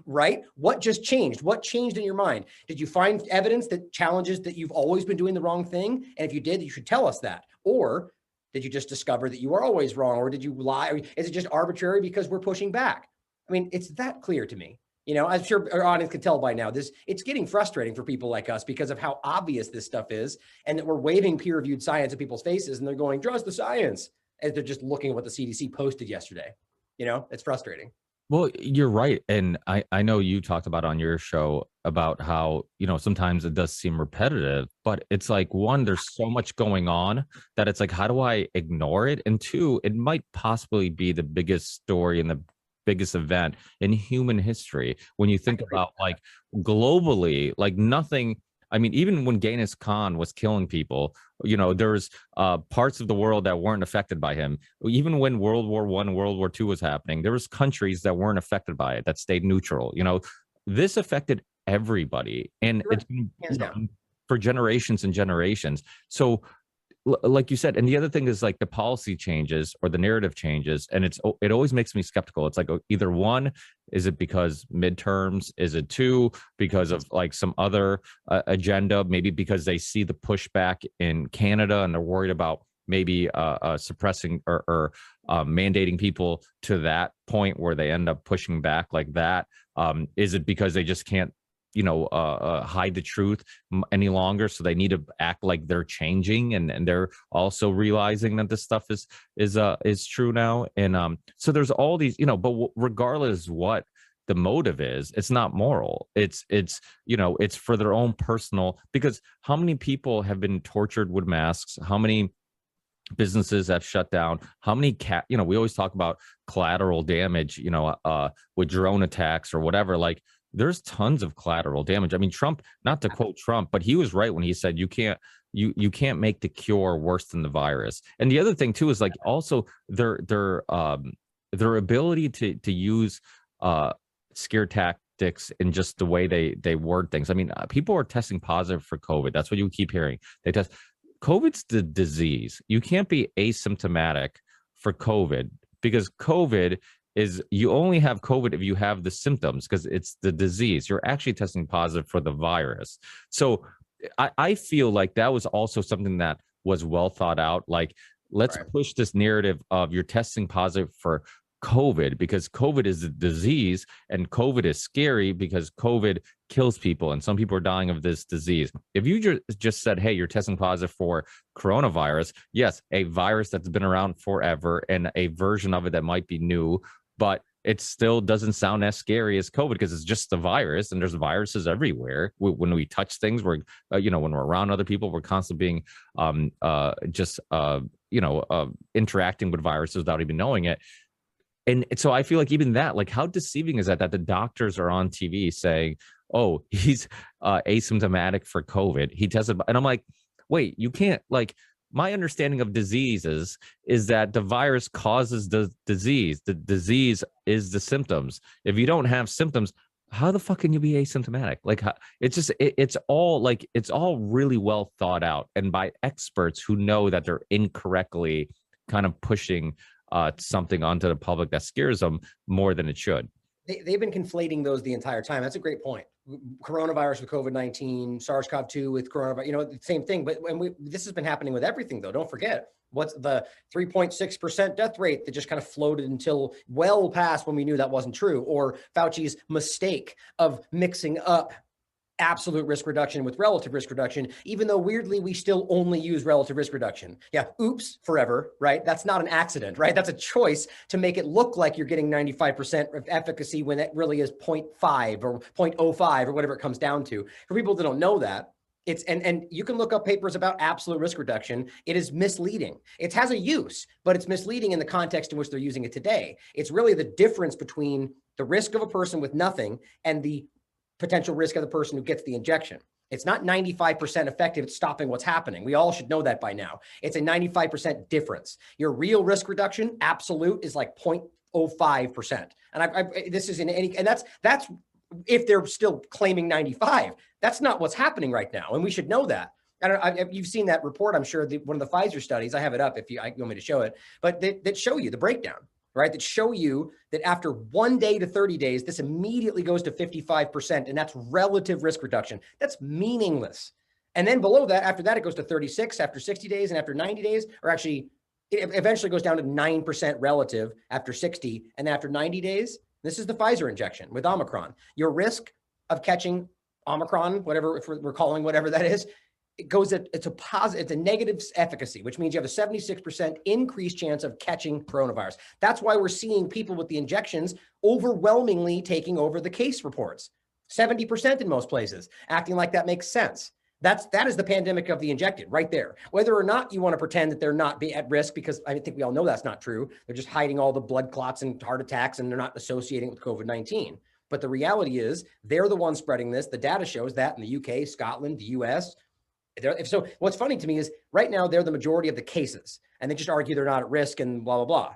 Right? What just changed? What changed in your mind? Did you find evidence that challenges that you've always been doing the wrong thing? And if you did, you should tell us that. Or did you just discover that you are always wrong? Or did you lie? Or is it just arbitrary because we're pushing back? I mean, it's that clear to me. I'm sure our audience can tell by now, it's getting frustrating for people like us because of how obvious this stuff is, and that we're waving peer-reviewed science at people's faces and they're going, trust the science, as they're just looking at what the CDC posted yesterday. It's frustrating. Well, you're right. And I know you talked about on your show about how, sometimes it does seem repetitive, but it's like, one, there's so much going on that it's like, how do I ignore it? And two, it might possibly be the biggest story and the biggest event in human history. When you think about like globally, like nothing. I mean, even when Genghis Khan was killing people, there's parts of the world that weren't affected by him. Even when World War I, World War II was happening, there was countries that weren't affected by it, that stayed neutral. This affected everybody, and it's been for generations and generations. So, like you said, and the other thing is like the policy changes or the narrative changes, and it always makes me skeptical. It's like either one, is it because midterms? Is it two, because of like some other agenda? Maybe because they see the pushback in Canada and they're worried about maybe suppressing or mandating people to that point where they end up pushing back like that. Is it because they just can't hide the truth any longer, so they need to act like they're changing, and they're also realizing that this stuff is true now? And so there's all these, but regardless what the motive is, it's not moral. It's for their own personal, because how many people have been tortured with masks? How many businesses have shut down? How many we always talk about collateral damage, with drone attacks or whatever. Like, there's tons of collateral damage. I mean, Trump, not to quote Trump, but he was right when he said you can't make the cure worse than the virus. And the other thing too is like also their ability to use scare tactics in just the way they word things. I mean, people are testing positive for COVID. That's what you keep hearing. They test. COVID's the disease. You can't be asymptomatic for COVID, because COVID is, you only have COVID if you have the symptoms, because it's the disease. You're actually testing positive for the virus. So I feel like that was also something that was well thought out. Like, let's push this narrative of you're testing positive for COVID because COVID is a disease, and COVID is scary because COVID kills people, and some people are dying of this disease. If you just said, hey, you're testing positive for coronavirus, yes, a virus that's been around forever and a version of it that might be new, but it still doesn't sound as scary as COVID because it's just a virus, and there's viruses everywhere. When we touch things, when we're around other people, we're constantly being interacting with viruses without even knowing it. And so I feel like even that, like, how deceiving is that the doctors are on TV saying, oh, he's asymptomatic for COVID. He tested, and I'm like, wait, you can't, like, my understanding of diseases is that the virus causes the disease. The disease is the symptoms. If you don't have symptoms, how the fuck can you be asymptomatic? Like, it's just, it's all like, it's all really well thought out and by experts who know that they're incorrectly kind of pushing something onto the public that scares them more than it should. They've been conflating those the entire time. That's a great point. Coronavirus with COVID-19, SARS-CoV-2 with coronavirus, the same thing. But this has been happening with everything, though. Don't forget, what's the 3.6% death rate that just kind of floated until well past when we knew that wasn't true, or Fauci's mistake of mixing up absolute risk reduction with relative risk reduction, even though weirdly we still only use relative risk reduction. Yeah, oops, forever, right? That's not an accident, right? That's a choice to make it look like you're getting 95% of efficacy when it really is 0.5 or 0.05 or whatever it comes down to. For people that don't know that, it's and you can look up papers about absolute risk reduction. It is misleading. It has a use, but it's misleading in the context in which they're using it today. It's really the difference between the risk of a person with nothing and the potential risk of the person who gets the injection. It's not 95% effective at stopping what's happening. We all should know that by now. It's a 95% difference. Your real risk reduction, absolute, is like 0.05%. And this is in any, and that's if they're still claiming 95. That's not what's happening right now, and we should know that. You've seen that report, I'm sure, one of the Pfizer studies. I have it up if you want me to show it, but that show you the breakdown. Right, that show you that after 1 day to 30 days, this immediately goes to 55%, and that's relative risk reduction. That's meaningless. And then below that, after that, it goes to 36 after 60 days, and after 90 days, or actually, it eventually goes down to 9% relative after 60, and after 90 days, this is the Pfizer injection with Omicron. Your risk of catching Omicron, whatever, if we're calling whatever that is, it's a negative efficacy, which means you have a 76% increased chance of catching coronavirus. That's why we're seeing people with the injections overwhelmingly taking over the case reports, 70% in most places, acting like that makes sense. That is the pandemic of the injected right there. Whether or not you want to pretend that they're not at risk, because I think we all know that's not true. They're just hiding all the blood clots and heart attacks, and they're not associating it with COVID-19. But the reality is they're the ones spreading this. The data shows that in the UK, Scotland, the US. So what's funny to me is right now they're the majority of the cases, and they just argue they're not at risk and blah, blah, blah.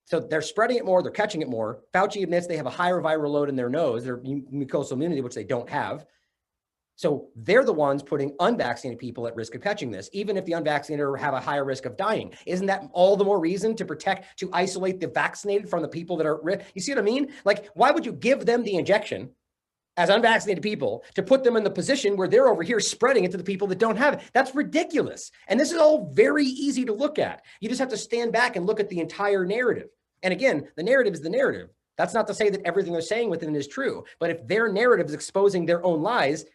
So they're spreading it more, they're catching it more. Fauci admits they have a higher viral load in their nose, their mucosal immunity, which they don't have. So they're the ones putting unvaccinated people at risk of catching this, even if the unvaccinated have a higher risk of dying. Isn't that all the more reason to isolate the vaccinated from the people that are at risk? You see what I mean? Like, why would you give them the injection as unvaccinated people to put them in the position where they're over here spreading it to the people that don't have it? That's ridiculous. And this is all very easy to look at. You just have to stand back and look at the entire narrative. And again, the narrative is the narrative. That's not to say that everything they're saying within it is true. But if their narrative is exposing their own lies,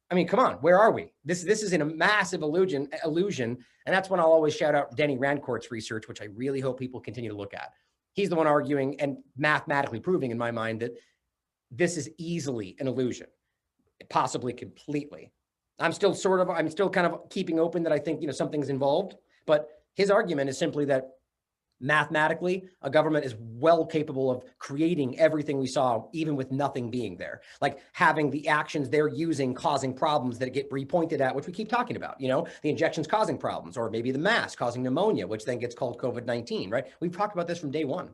I mean, come on, where are we? This is in a massive illusion. And that's when I'll always shout out Denny Rancourt's research, which I really hope people continue to look at. He's the one arguing and mathematically proving in my mind that this is easily an illusion, possibly completely. I'm still kind of keeping open that I think, something's involved, but his argument is simply that mathematically, a government is well capable of creating everything we saw, even with nothing being there, like having the actions they're using causing problems that get repointed at, which we keep talking about, the injections causing problems, or maybe the mask causing pneumonia, which then gets called COVID-19, right? We've talked about this from day one.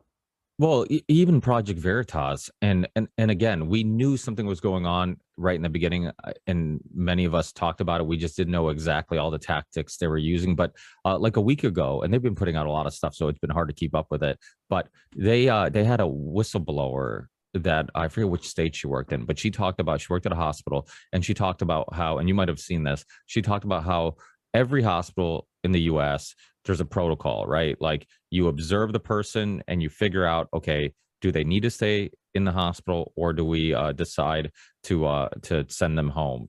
Well, even Project Veritas, and again, we knew something was going on right in the beginning, and many of us talked about it. We just didn't know exactly all the tactics they were using. But like a week ago, and they've been putting out a lot of stuff, so it's been hard to keep up with it. But they had a whistleblower that I forget which state she worked in, but she worked at a hospital, and she talked about how, and you might have seen this, she talked about how every hospital in the US, there's a protocol, right? Like you observe the person and you figure out, okay, do they need to stay in the hospital, or do we decide to send them home?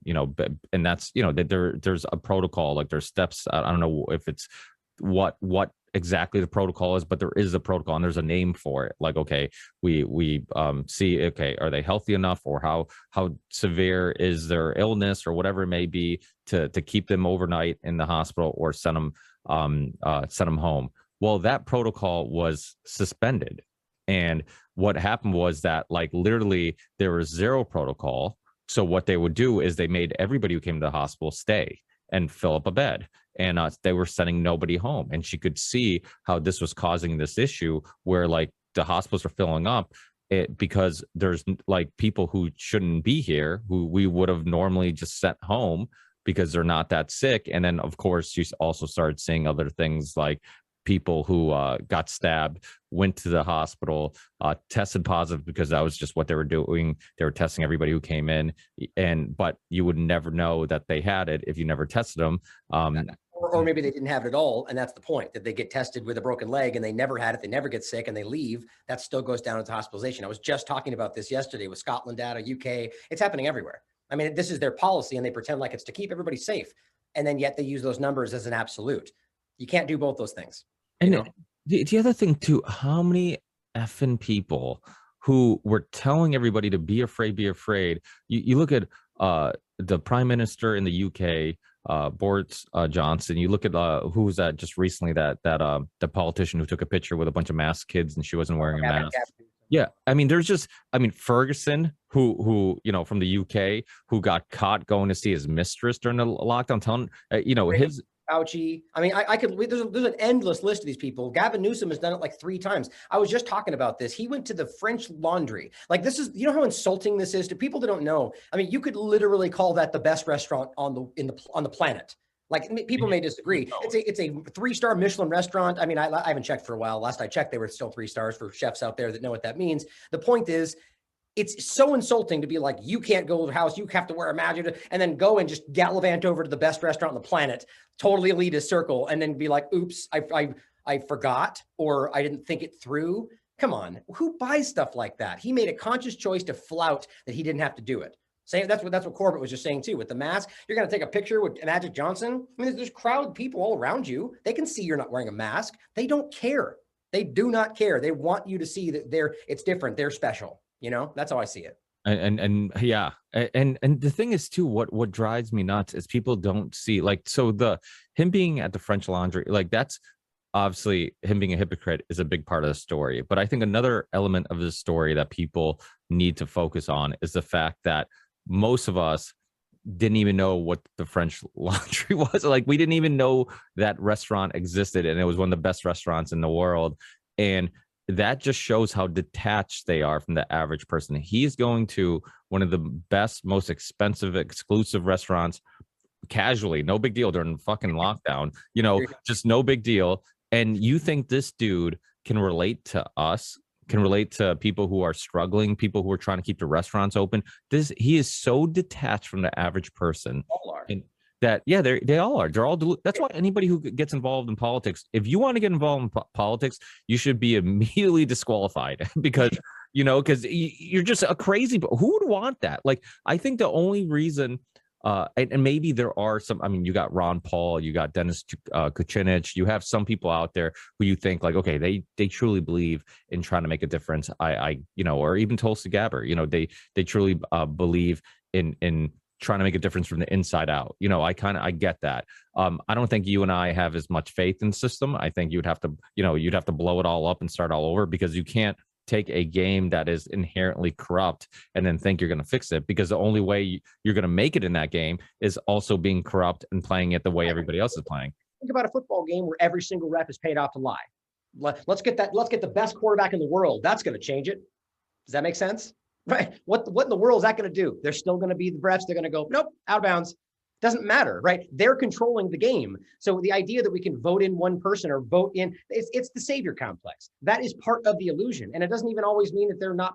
And that's, there's a protocol, like there's steps. I don't know if it's what exactly the protocol is, but there is a protocol and there's a name for it. Like, okay, we see, okay, are they healthy enough, or how severe is their illness, or whatever it may be, to keep them overnight in the hospital or send them home. Well, that protocol was suspended. And what happened was that, like, literally there was zero protocol. So what they would do is they made everybody who came to the hospital stay and fill up a bed. And they were sending nobody home. And she could see how this was causing this issue where, like, the hospitals are filling up because there's like people who shouldn't be here, who we would have normally just sent home because they're not that sick. And then, of course, you also started seeing other things like people who got stabbed, went to the hospital, tested positive because that was just what they were doing. They were testing everybody who came in, but you would never know that they had it if you never tested them. Or maybe they didn't have it at all, and that's the point, that they get tested with a broken leg and they never had it, they never get sick, and they leave. That still goes down into hospitalization. I was just talking about this yesterday with Scotland data, UK. It's happening everywhere. I mean, this is their policy, and they pretend like it's to keep everybody safe, and then yet they use those numbers as an absolute. You can't do both those things. And the other thing too, how many effing people who were telling everybody to be afraid, you look at the prime minister in the UK, Boris Johnson. You look at who was that just recently, that the politician who took a picture with a bunch of masked kids and she wasn't wearing a mask. Yeah, I mean, Ferguson, who from the UK, who got caught going to see his mistress during the lockdown, telling his Fauci. I mean, I could. There's an endless list of these people. Gavin Newsom has done it like 3 times. I was just talking about this. He went to the French Laundry. Like, this is, how insulting this is to people that don't know. I mean, you could literally call that the best restaurant on the planet. Like, people may disagree. It's a 3-star Michelin restaurant. I mean, I haven't checked for a while. Last I checked, they were still 3 stars for chefs out there that know what that means. The point is, it's so insulting to be like, you can't go to the house, you have to wear a mask, and then go and just gallivant over to the best restaurant on the planet, totally elitist circle, and then be like, oops, I forgot, or I didn't think it through. Come on, who buys stuff like that? He made a conscious choice to flout that he didn't have to do it. That's what Corbett was just saying too. With the mask, you're going to take a picture with Magic Johnson. I mean, there's crowd people all around you. They can see you're not wearing a mask. They don't care. They do not care. They want you to see that it's different. They're special. That's how I see it. And yeah. And the thing is too, what drives me nuts is people don't see, like, so him being at the French Laundry, like, that's obviously him being a hypocrite is a big part of the story. But I think another element of the story that people need to focus on is the fact that most of us didn't even know what the French Laundry was. Like, we didn't even know that restaurant existed, and it was one of the best restaurants in the world. And that just shows how detached they are from the average person. He's going to one of the best, most expensive, exclusive restaurants casually, no big deal, during fucking lockdown, just no big deal. And you think this dude can relate to us, can relate to people who are struggling, people who are trying to keep the restaurants open? He is so detached from the average person. All are. And that, yeah, they all are. They're all. That's why anybody who gets involved in politics, if you want to get involved in politics, you should be immediately disqualified because you're just a crazy. Who would want that? Like, I think the only reason, and maybe there are some. I mean, you got Ron Paul, you got Dennis Kucinich, you have some people out there who you think like, okay, they truly believe in trying to make a difference. Or even Tulsi Gabbard, they truly believe in trying to make a difference from the inside out. I get that. I don't think you and I have as much faith in the system. I think you'd have to blow it all up and start all over, because you can't take a game that is inherently corrupt and then think you're going to fix it, because the only way you're going to make it in that game is also being corrupt and playing it the way everybody else is playing. Think about a football game where every single rep is paid off to lie. Let's get the best quarterback in the world. That's going to change it. Does that make sense? Right. What in the world is that going to do? They're still going to be the refs. They're going to go, nope, out of bounds. Doesn't matter, right? They're controlling the game. So the idea that we can vote in one person or vote in, it's the savior complex. That is part of the illusion. And it doesn't even always mean that they're not,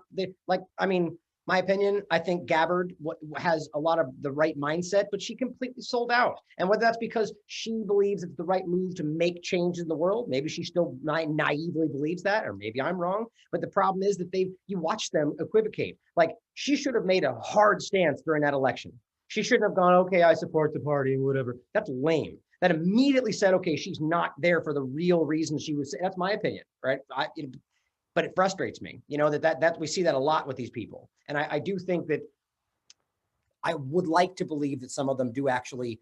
my opinion, I think Gabbard has a lot of the right mindset, but she completely sold out. And whether that's because she believes it's the right move to make change in the world, maybe she still naively believes that, or maybe I'm wrong. But the problem is that you watch them equivocate. Like, she should have made a hard stance during that election. She shouldn't have gone, okay, I support the party, whatever. That's lame. That immediately said, okay, she's not there for the real reason she was. That's my opinion, right? But it frustrates me, that we see that a lot with these people. And I do think that I would like to believe that some of them do actually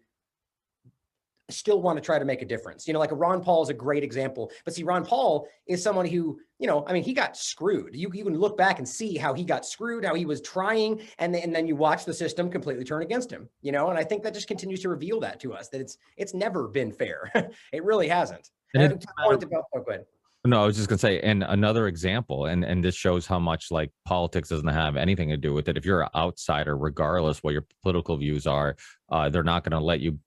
still want to try to make a difference. Like a Ron Paul is a great example. But see, Ron Paul is someone who, he got screwed. You can look back and see how he got screwed, how he was trying, and then you watch the system completely turn against him, and I think that just continues to reveal that to us, that it's never been fair. It really hasn't. And go ahead. No, I was just gonna say, and another example, and this shows how much like politics doesn't have anything to do with it. If you're an outsider, regardless what your political views are, they're not gonna let you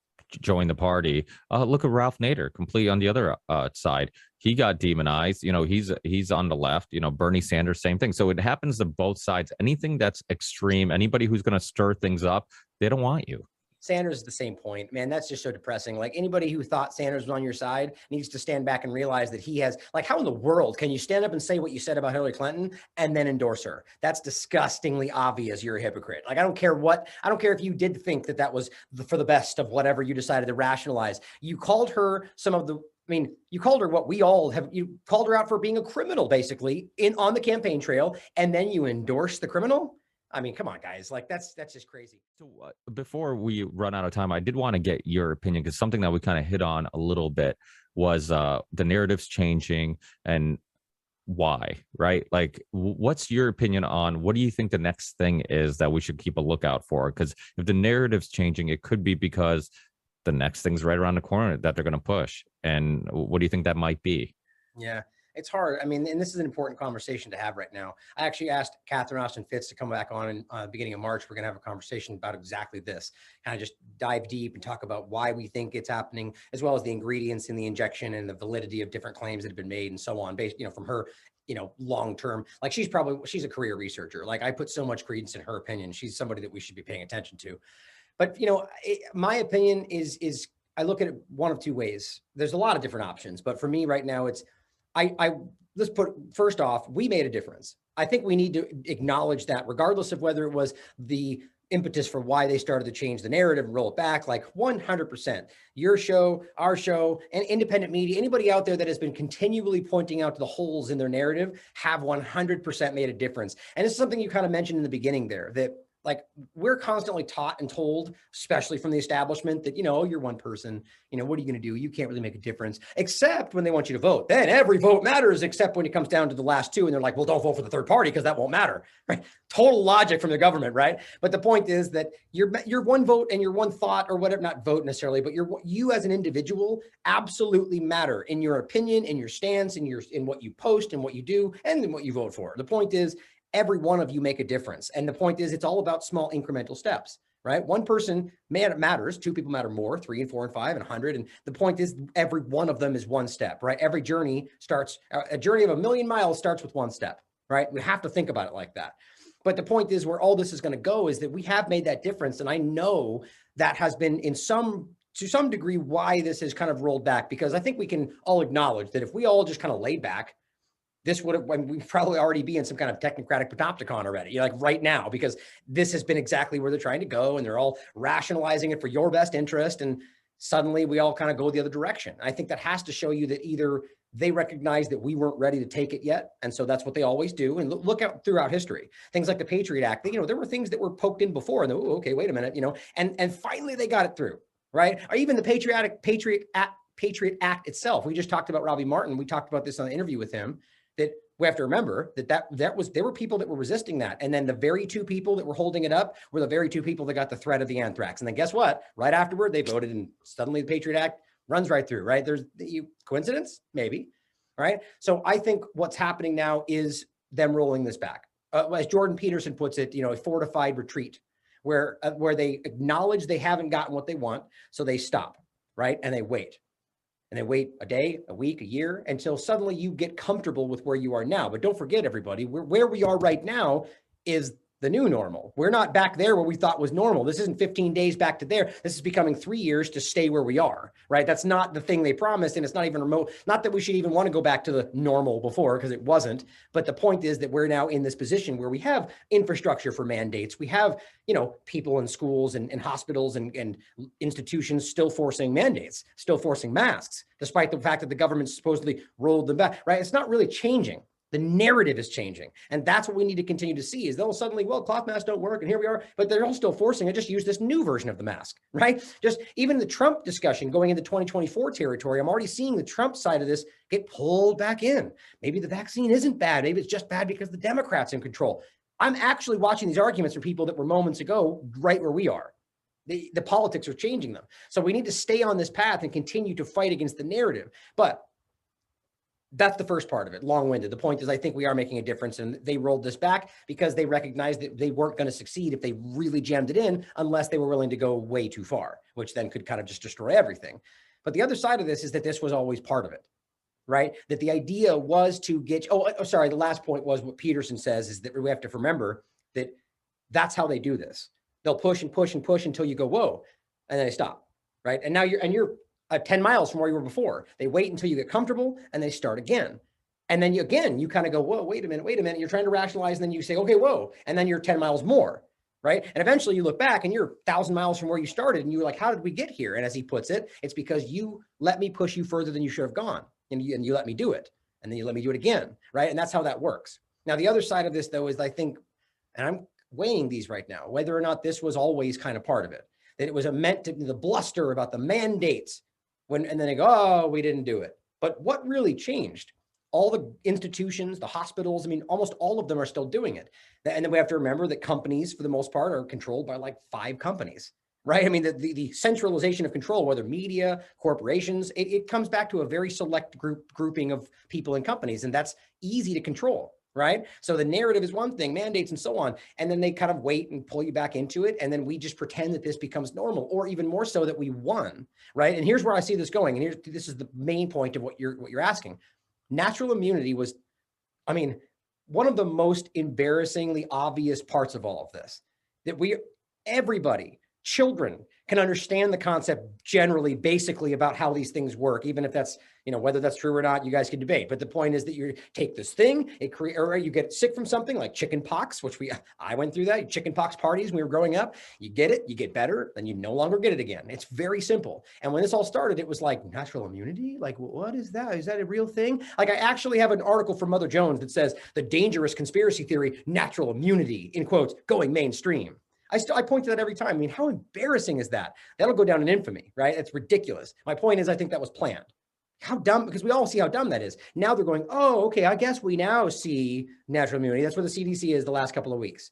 join the party. Look at Ralph Nader, completely on the other side. He got demonized. You know, he's on the left. You know, Bernie Sanders, same thing. So it happens to both sides. Anything that's extreme, anybody who's gonna stir things up, they don't want you. Sanders is the same point, man. That's just so depressing. Like anybody who thought Sanders was on your side needs to stand back and realize that he has, like, how in the world can you stand up and say what you said about Hillary Clinton and then endorse her? That's disgustingly obvious. You're a hypocrite. Like, I don't care if you did think that that was for the best of whatever you decided to rationalize. You called her you called her what we all have. You called her out for being a criminal, basically, on the campaign trail, and then you endorse the criminal. I mean, come on, guys. Like that's just crazy. So before we run out of time, I did want to get your opinion, because something that we kind of hit on a little bit was the narratives changing and why, right? Like, what's your opinion on what do you think the next thing is that we should keep a lookout for? Because if the narrative's changing, it could be because the next thing's right around the corner that they're going to push. And what do you think that might be? Yeah. It's hard. I mean, and this is an important conversation to have right now. I actually asked Catherine Austin Fitz to come back on in the beginning of March. We're going to have a conversation about exactly this, kind of just dive deep and talk about why we think it's happening, as well as the ingredients in the injection and the validity of different claims that have been made and so on, based, from her, long term. Like she's a career researcher. Like I put so much credence in her opinion. She's somebody that we should be paying attention to. But, my opinion is I look at it one of two ways. There's a lot of different options, but for me right now, it's let's put first off, we made a difference. I think we need to acknowledge that, regardless of whether it was the impetus for why they started to change the narrative and roll it back, like 100%. Your show, our show, and independent media, anybody out there that has been continually pointing out the holes in their narrative have 100% made a difference. And it's something you kind of mentioned in the beginning there, that like we're constantly taught and told, especially from the establishment, that, you're one person, what are you going to do? You can't really make a difference, except when they want you to vote. Then every vote matters, except when it comes down to the last two. And they're like, well, don't vote for the third party because that won't matter, right? Total logic from the government, right? But the point is that your one vote and your one thought, or whatever, not vote necessarily, but you as an individual absolutely matter in your opinion, in your stance, in what you post and what you do and in what you vote for. The point is, every one of you make a difference. And the point is, it's all about small incremental steps, right? One person matters, two people matter more, 3 and 4 and 5 and 100. And the point is, every one of them is one step, right? Every journey a journey of 1,000,000 miles starts with one step, right? We have to think about it like that. But the point is, where all this is going to go is that we have made that difference. And I know that has been to some degree why this has kind of rolled back, because I think we can all acknowledge that if we all just kind of laid back, we'd probably already be in some kind of technocratic panopticon already, like right now, because this has been exactly where they're trying to go, and they're all rationalizing it for your best interest. And suddenly we all kind of go the other direction. I think that has to show you that either they recognize that we weren't ready to take it yet, and so that's what they always do. And look out throughout history, things like the Patriot Act, there were things that were poked in before, and okay, wait a minute, and finally they got it through, right? Or even the Patriot Act itself. We just talked about Robbie Martin. We talked about this on the interview with him. That we have to remember there were people that were resisting that. And then the very two people that were holding it up were the very two people that got the threat of the anthrax. And then guess what? Right afterward, they voted, and suddenly the Patriot Act runs right through, right? Coincidence? Maybe, right? So I think what's happening now is them rolling this back. As Jordan Peterson puts it, a fortified retreat where they acknowledge they haven't gotten what they want. So they stop, right? And they wait. And they wait a day, a week, a year, until suddenly you get comfortable with where you are now. But don't forget, everybody, where we are right now is the new normal. We're not back there where we thought was normal. This isn't 15 days back to there. This is becoming 3 years to stay where we are, right? That's not the thing they promised, and it's not even remote. Not that we should even want to go back to the normal before, because it wasn't. But the point is that we're now in this position where we have infrastructure for mandates. We have, people in schools and hospitals and institutions still forcing mandates, still forcing masks, despite the fact that the government supposedly rolled them back, right? It's not really changing. The narrative is changing. And that's what we need to continue to see, is they'll suddenly, cloth masks don't work, and here we are, but they're all still forcing it. Just use this new version of the mask, right? Just even the Trump discussion going into 2024 territory, I'm already seeing the Trump side of this get pulled back in. Maybe the vaccine isn't bad. Maybe it's just bad because the Democrats in control. I'm actually watching these arguments from people that were moments ago right where we are. The politics are changing them. So we need to stay on this path and continue to fight against the narrative. But That's the first part of it, long-winded. The point is, I think we are making a difference, and they rolled this back because they recognized that they weren't going to succeed if they really jammed it in unless they were willing to go way too far, which then could kind of just destroy everything. But the other side of this is that this was always part of it, right? That the idea was to get, sorry, the last point was what Peterson says is that we have to remember that that's how they do this. They'll push and push and push until you go, whoa, and then they stop, right? And now you're 10 miles from where you were before. They wait until you get comfortable and they start again. And then you kind of go, whoa, wait a minute. You're trying to rationalize. And then you say, okay, whoa. And then you're 10 miles more, right? And eventually you look back and you're 1,000 miles from where you started. And you're like, how did we get here? And as he puts it, it's because you let me push you further than you should have gone. And you let me do it. And then you let me do it again, right? And that's how that works. Now, the other side of this, though, is I think, and I'm weighing these right now, whether or not this was always kind of part of it, that it was meant to be the bluster about the mandates, and then they go, oh, we didn't do it. But what really changed? All the institutions, the hospitals, I mean, almost all of them are still doing it. And then we have to remember that companies, for the most part, are controlled by like 5 companies, right? I mean, the centralization of control, whether media, corporations, it comes back to a very select grouping of people and companies, and that's easy to control. Right? So the narrative is one thing, mandates and so on. And then they kind of wait and pull you back into it. And then we just pretend that this becomes normal, or even more so that we won. Right. And here's where I see this going. And this is the main point of what you're asking. Natural immunity was, I mean, one of the most embarrassingly obvious parts of all of this, that everybody, children, can understand the concept generally, basically about how these things work, even if that's, whether that's true or not, you guys can debate. But the point is that you take this thing, or you get sick from something like chicken pox, which I went through that, chicken pox parties when we were growing up. You get it, you get better, then you no longer get it again. It's very simple. And when this all started, it was like natural immunity. Like, what is that? Is that a real thing? Like, I actually have an article from Mother Jones that says the dangerous conspiracy theory, natural immunity, in quotes, going mainstream. I point to that every time. I mean, how embarrassing is that? That'll go down in infamy, right? It's ridiculous. My point is, I think that was planned. How dumb, because we all see how dumb that is. Now they're going, oh, okay, I guess we now see natural immunity. That's where the CDC is the last couple of weeks.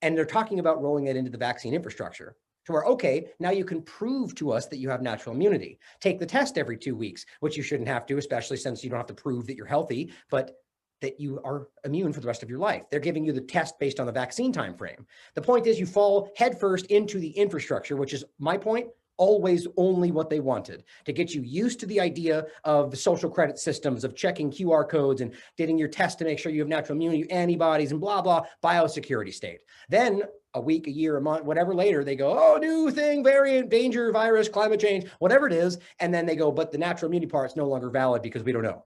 And they're talking about rolling it into the vaccine infrastructure to where, okay, now you can prove to us that you have natural immunity. Take the test every 2 weeks, which you shouldn't have to, especially since you don't have to prove that you're healthy, but that you are immune for the rest of your life. They're giving you the test based on the vaccine time frame. The point is you fall headfirst into the infrastructure, which is my point, always only what they wanted, to get you used to the idea of the social credit systems, of checking QR codes and getting your test to make sure you have natural immunity, antibodies, and blah, blah, biosecurity state. Then a week, a year, a month, whatever later, they go, oh, new thing, variant, danger, virus, climate change, whatever it is. And then they go, but the natural immunity part's no longer valid because we don't know.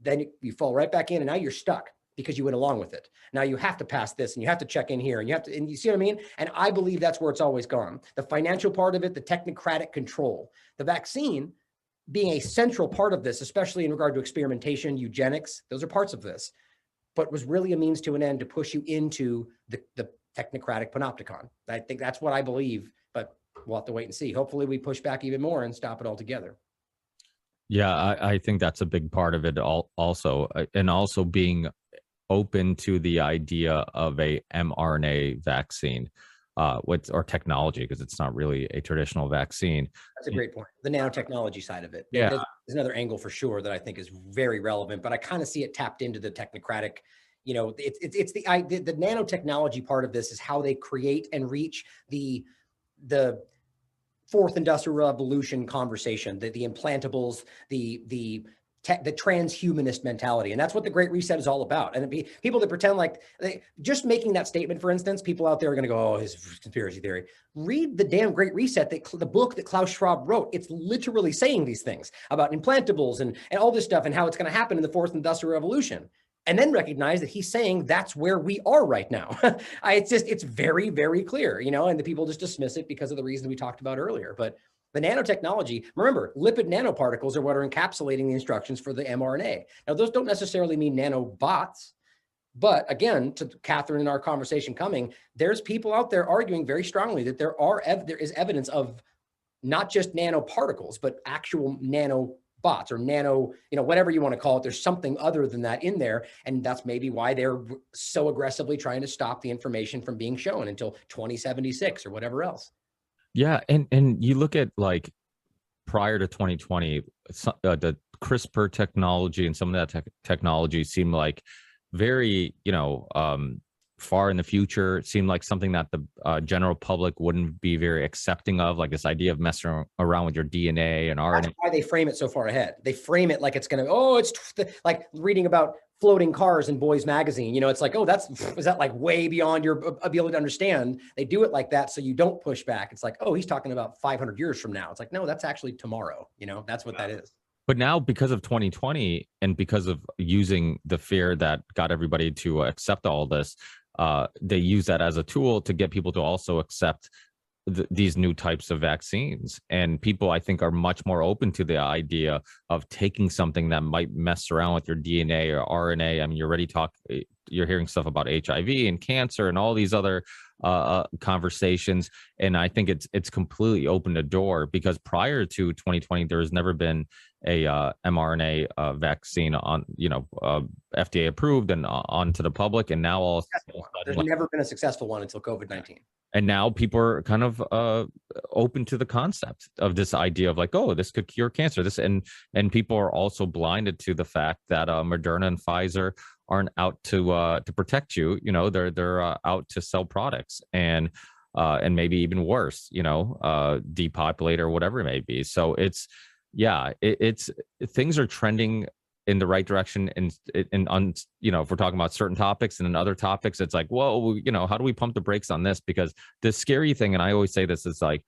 Then you fall right back in, and now you're stuck because you went along with it. Now you have to pass this, and you have to check in here, and you see what I mean? And I believe that's where it's always gone. The financial part of it, the technocratic control, the vaccine being a central part of this, especially in regard to experimentation, eugenics, those are parts of this, but was really a means to an end to push you into the technocratic panopticon. I think that's what I believe, but we'll have to wait and see. Hopefully we push back even more and stop it altogether. Yeah, I think that's a big part of it also, and also being open to the idea of a mRNA vaccine, or technology, because it's not really a traditional vaccine. That's a great point. The nanotechnology side of it. Yeah. There's another angle for sure that I think is very relevant, but I kind of see it tapped into the technocratic, it's the nanotechnology part of this is how they create and reach the fourth industrial revolution conversation, the implantables, the transhumanist mentality. And that's what the Great Reset is all about. And people that pretend like just making that statement, for instance, people out there are going to go, oh, his conspiracy theory. Read the damn Great Reset, the book that Klaus Schwab wrote. It's literally saying these things about implantables and all this stuff and how it's going to happen in the fourth industrial revolution. And then recognize that he's saying that's where we are right now. It's very, very clear, and the people just dismiss it because of the reasons we talked about earlier. But the nanotechnology, remember, lipid nanoparticles are what are encapsulating the instructions for the mRNA. Now, those don't necessarily mean nanobots. But again, to Catherine and our conversation coming, there's people out there arguing very strongly that there is evidence of not just nanoparticles, but actual nanobots or nano, whatever you want to call it. There's something other than that in there. And that's maybe why they're so aggressively trying to stop the information from being shown until 2076 or whatever else. Yeah. And you look at like prior to 2020, the CRISPR technology and some of that technology seemed like very, far in the future. It seemed like something that the general public wouldn't be very accepting of, like this idea of messing around with your DNA and RNA. That's why they frame it so far ahead. They frame it like it's going to, it's like reading about floating cars in Boys Magazine. It's like, is that like way beyond your ability to understand? They do it like that so you don't push back. It's like, he's talking about 500 years from now. It's like, no, that's actually tomorrow. That's what that is. But now, because of 2020 and because of using the fear that got everybody to accept all this, they use that as a tool to get people to also accept these new types of vaccines. And people, I think, are much more open to the idea of taking something that might mess around with your DNA or RNA. I mean, you're hearing stuff about HIV and cancer and all these other conversations. And I think it's completely opened a door, because prior to 2020, there has never been a mRNA vaccine on, FDA approved and onto the public. And now there's never been a successful one until COVID-19. And now people are kind of open to the concept of this idea of like, this could cure cancer. And people are also blinded to the fact that Moderna and Pfizer aren't out to protect you. They're out to sell products and maybe even worse, depopulate or whatever it may be. So it's things are trending in the right direction. And if we're talking about certain topics, and in other topics, it's like, whoa, how do we pump the brakes on this? Because the scary thing, and I always say this, is like,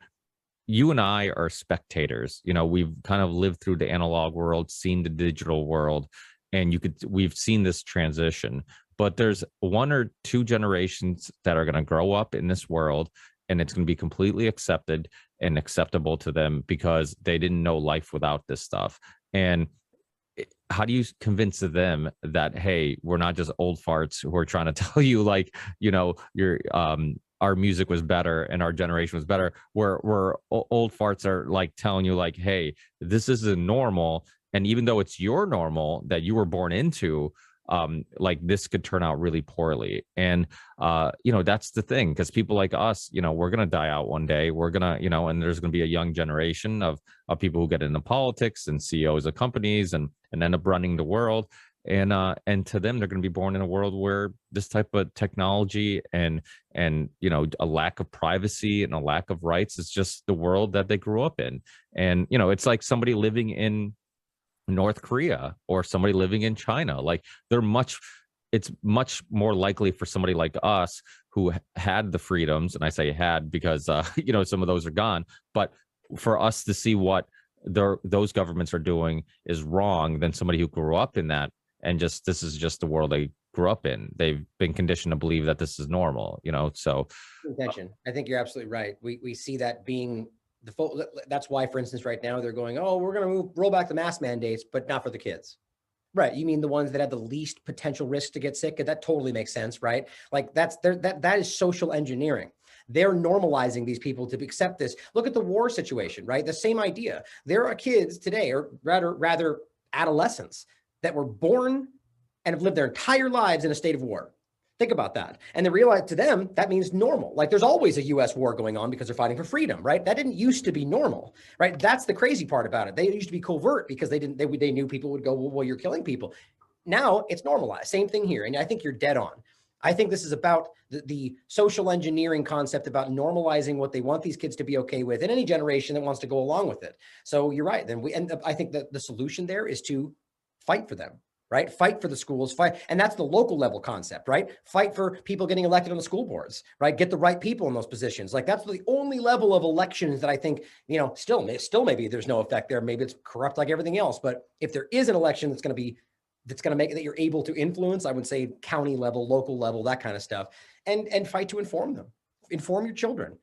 you and I are spectators. We've kind of lived through the analog world, seen the digital world, and we've seen this transition. But there's 1 or 2 generations that are going to grow up in this world, and it's going to be completely accepted and acceptable to them because they didn't know life without this stuff. And how do you convince them that, hey, we're not just old farts who are trying to tell you, like, our music was better and our generation was better, where old farts are like telling you, like, hey, this isn't normal. And even though it's your normal that you were born into, like, this could turn out really poorly. And that's the thing, because people like us, we're gonna die out one day. We're gonna, and there's gonna be a young generation of people who get into politics and CEOs of companies and end up running the world. And to them, they're gonna be born in a world where this type of technology and a lack of privacy and a lack of rights is just the world that they grew up in. And it's like somebody living in North Korea or somebody living in China. Like, it's much more likely for somebody like us who had the freedoms, and I say had because some of those are gone, but for us to see what those governments are doing is wrong than somebody who grew up in that, and this is just the world they grew up in. They've been conditioned to believe that this is normal, so intention. I think you're absolutely right. We see that being that's why, for instance, right now they're going, we're going to roll back the mask mandates, but not for the kids. Right. You mean the ones that had the least potential risk to get sick? That totally makes sense, right? Like, that is social engineering. They're normalizing these people to accept this. Look at the war situation, right? The same idea. There are kids today, or rather adolescents, that were born and have lived their entire lives in a state of war. Think about that. And they realize, to them, that means normal. Like, there's always a US war going on because they're fighting for freedom, right? That didn't used to be normal, right? That's the crazy part about it. They used to be covert because they knew people would go, well, you're killing people. Now it's normalized. Same thing here. And I think you're dead on. I think this is about the social engineering concept about normalizing what they want these kids to be okay with in any generation that wants to go along with it. So you're right. And I think that the solution there is to fight for them. Right? Fight for the schools, fight. And that's the local level concept, right? Fight for people getting elected on the school boards, right? Get the right people in those positions. Like, that's the only level of elections that I think, still maybe there's no effect there. Maybe it's corrupt like everything else. But if there is an election that's going to make it that you're able to influence, I would say county level, local level, that kind of stuff, and fight to inform them. Inform your children,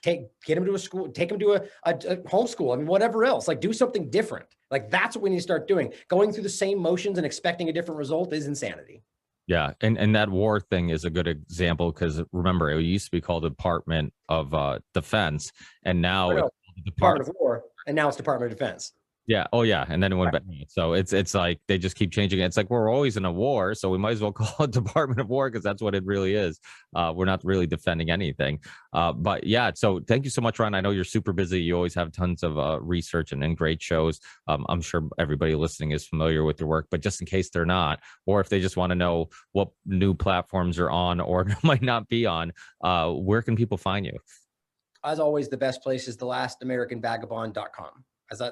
get them to a school, take them to a homeschool. I mean, whatever else, like, do something different. Like, that's what we need to start doing. Going through the same motions and expecting a different result is insanity. Yeah. And that war thing is a good example, because remember, it used to be called the Department of Defense, and now it's Department of War, and now it's Department of Defense. Yeah. Oh, yeah. And then it went back. So it's like they just keep changing it. It's like we're always in a war, so we might as well call it Department of War because that's what it really is. We're not really defending anything. But yeah. So thank you so much, Ron. I know you're super busy. You always have tons of research and great shows. I'm sure everybody listening is familiar with your work, but just in case they're not, or if they just want to know what new platforms are on or might not be on, where can people find you? As always, the best place is thelastAmericanVagabond.com.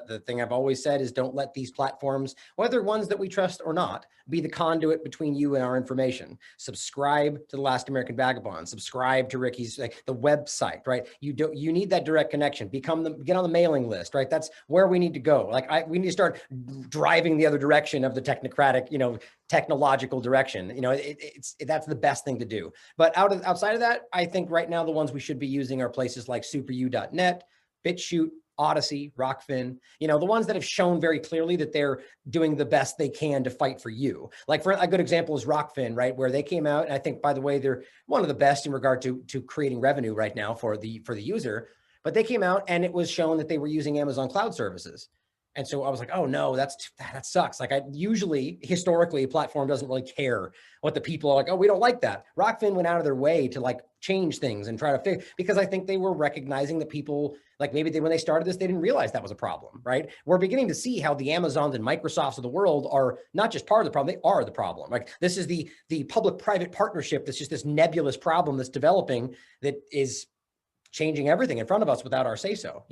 The thing I've always said is don't let these platforms, whether ones that we trust or not, be the conduit between you and our information. Subscribe to The Last American Vagabond. Subscribe to Ricky's, like, the website, right? You need that direct connection. Get on the mailing list, right? That's where we need to go. We need to start driving the other direction of the technocratic, technological direction. That's the best thing to do. But outside of that, I think right now the ones we should be using are places like superu.net, BitChute, Odyssey, Rockfin, the ones that have shown very clearly that they're doing the best they can to fight for you. Like, for a good example is Rockfin, right? Where they came out, and I think, by the way, they're one of the best in regard to creating revenue right now for the user. But they came out and it was shown that they were using Amazon cloud services. And so I was like, oh no, that sucks. Like, historically, a platform doesn't really care what the people are like. Oh, we don't like that. Rockfin went out of their way to change things and try to fix, because I think they were recognizing that people, maybe when they started this, they didn't realize that was a problem, right? We're beginning to see how the Amazons and Microsofts of the world are not just part of the problem, they are the problem. This is the public-private partnership that's just this nebulous problem that's developing that is changing everything in front of us without our say-so,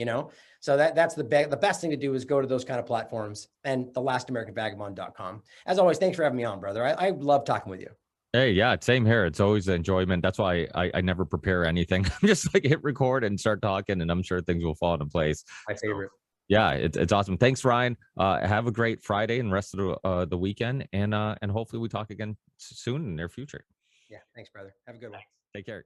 So that's the best thing to do is go to those kind of platforms, and thelastAmericanVagabond.com. As always, thanks for having me on, brother. I love talking with you. Hey, yeah, same here. It's always an enjoyment. That's why I never prepare anything. I'm just hit record and start talking, and I'm sure things will fall into place. My favorite. So, yeah, it's awesome. Thanks, Ryan. Have a great Friday and rest of the weekend, and hopefully we talk again soon in the near future. Yeah, thanks, brother. Have a good one. Take care.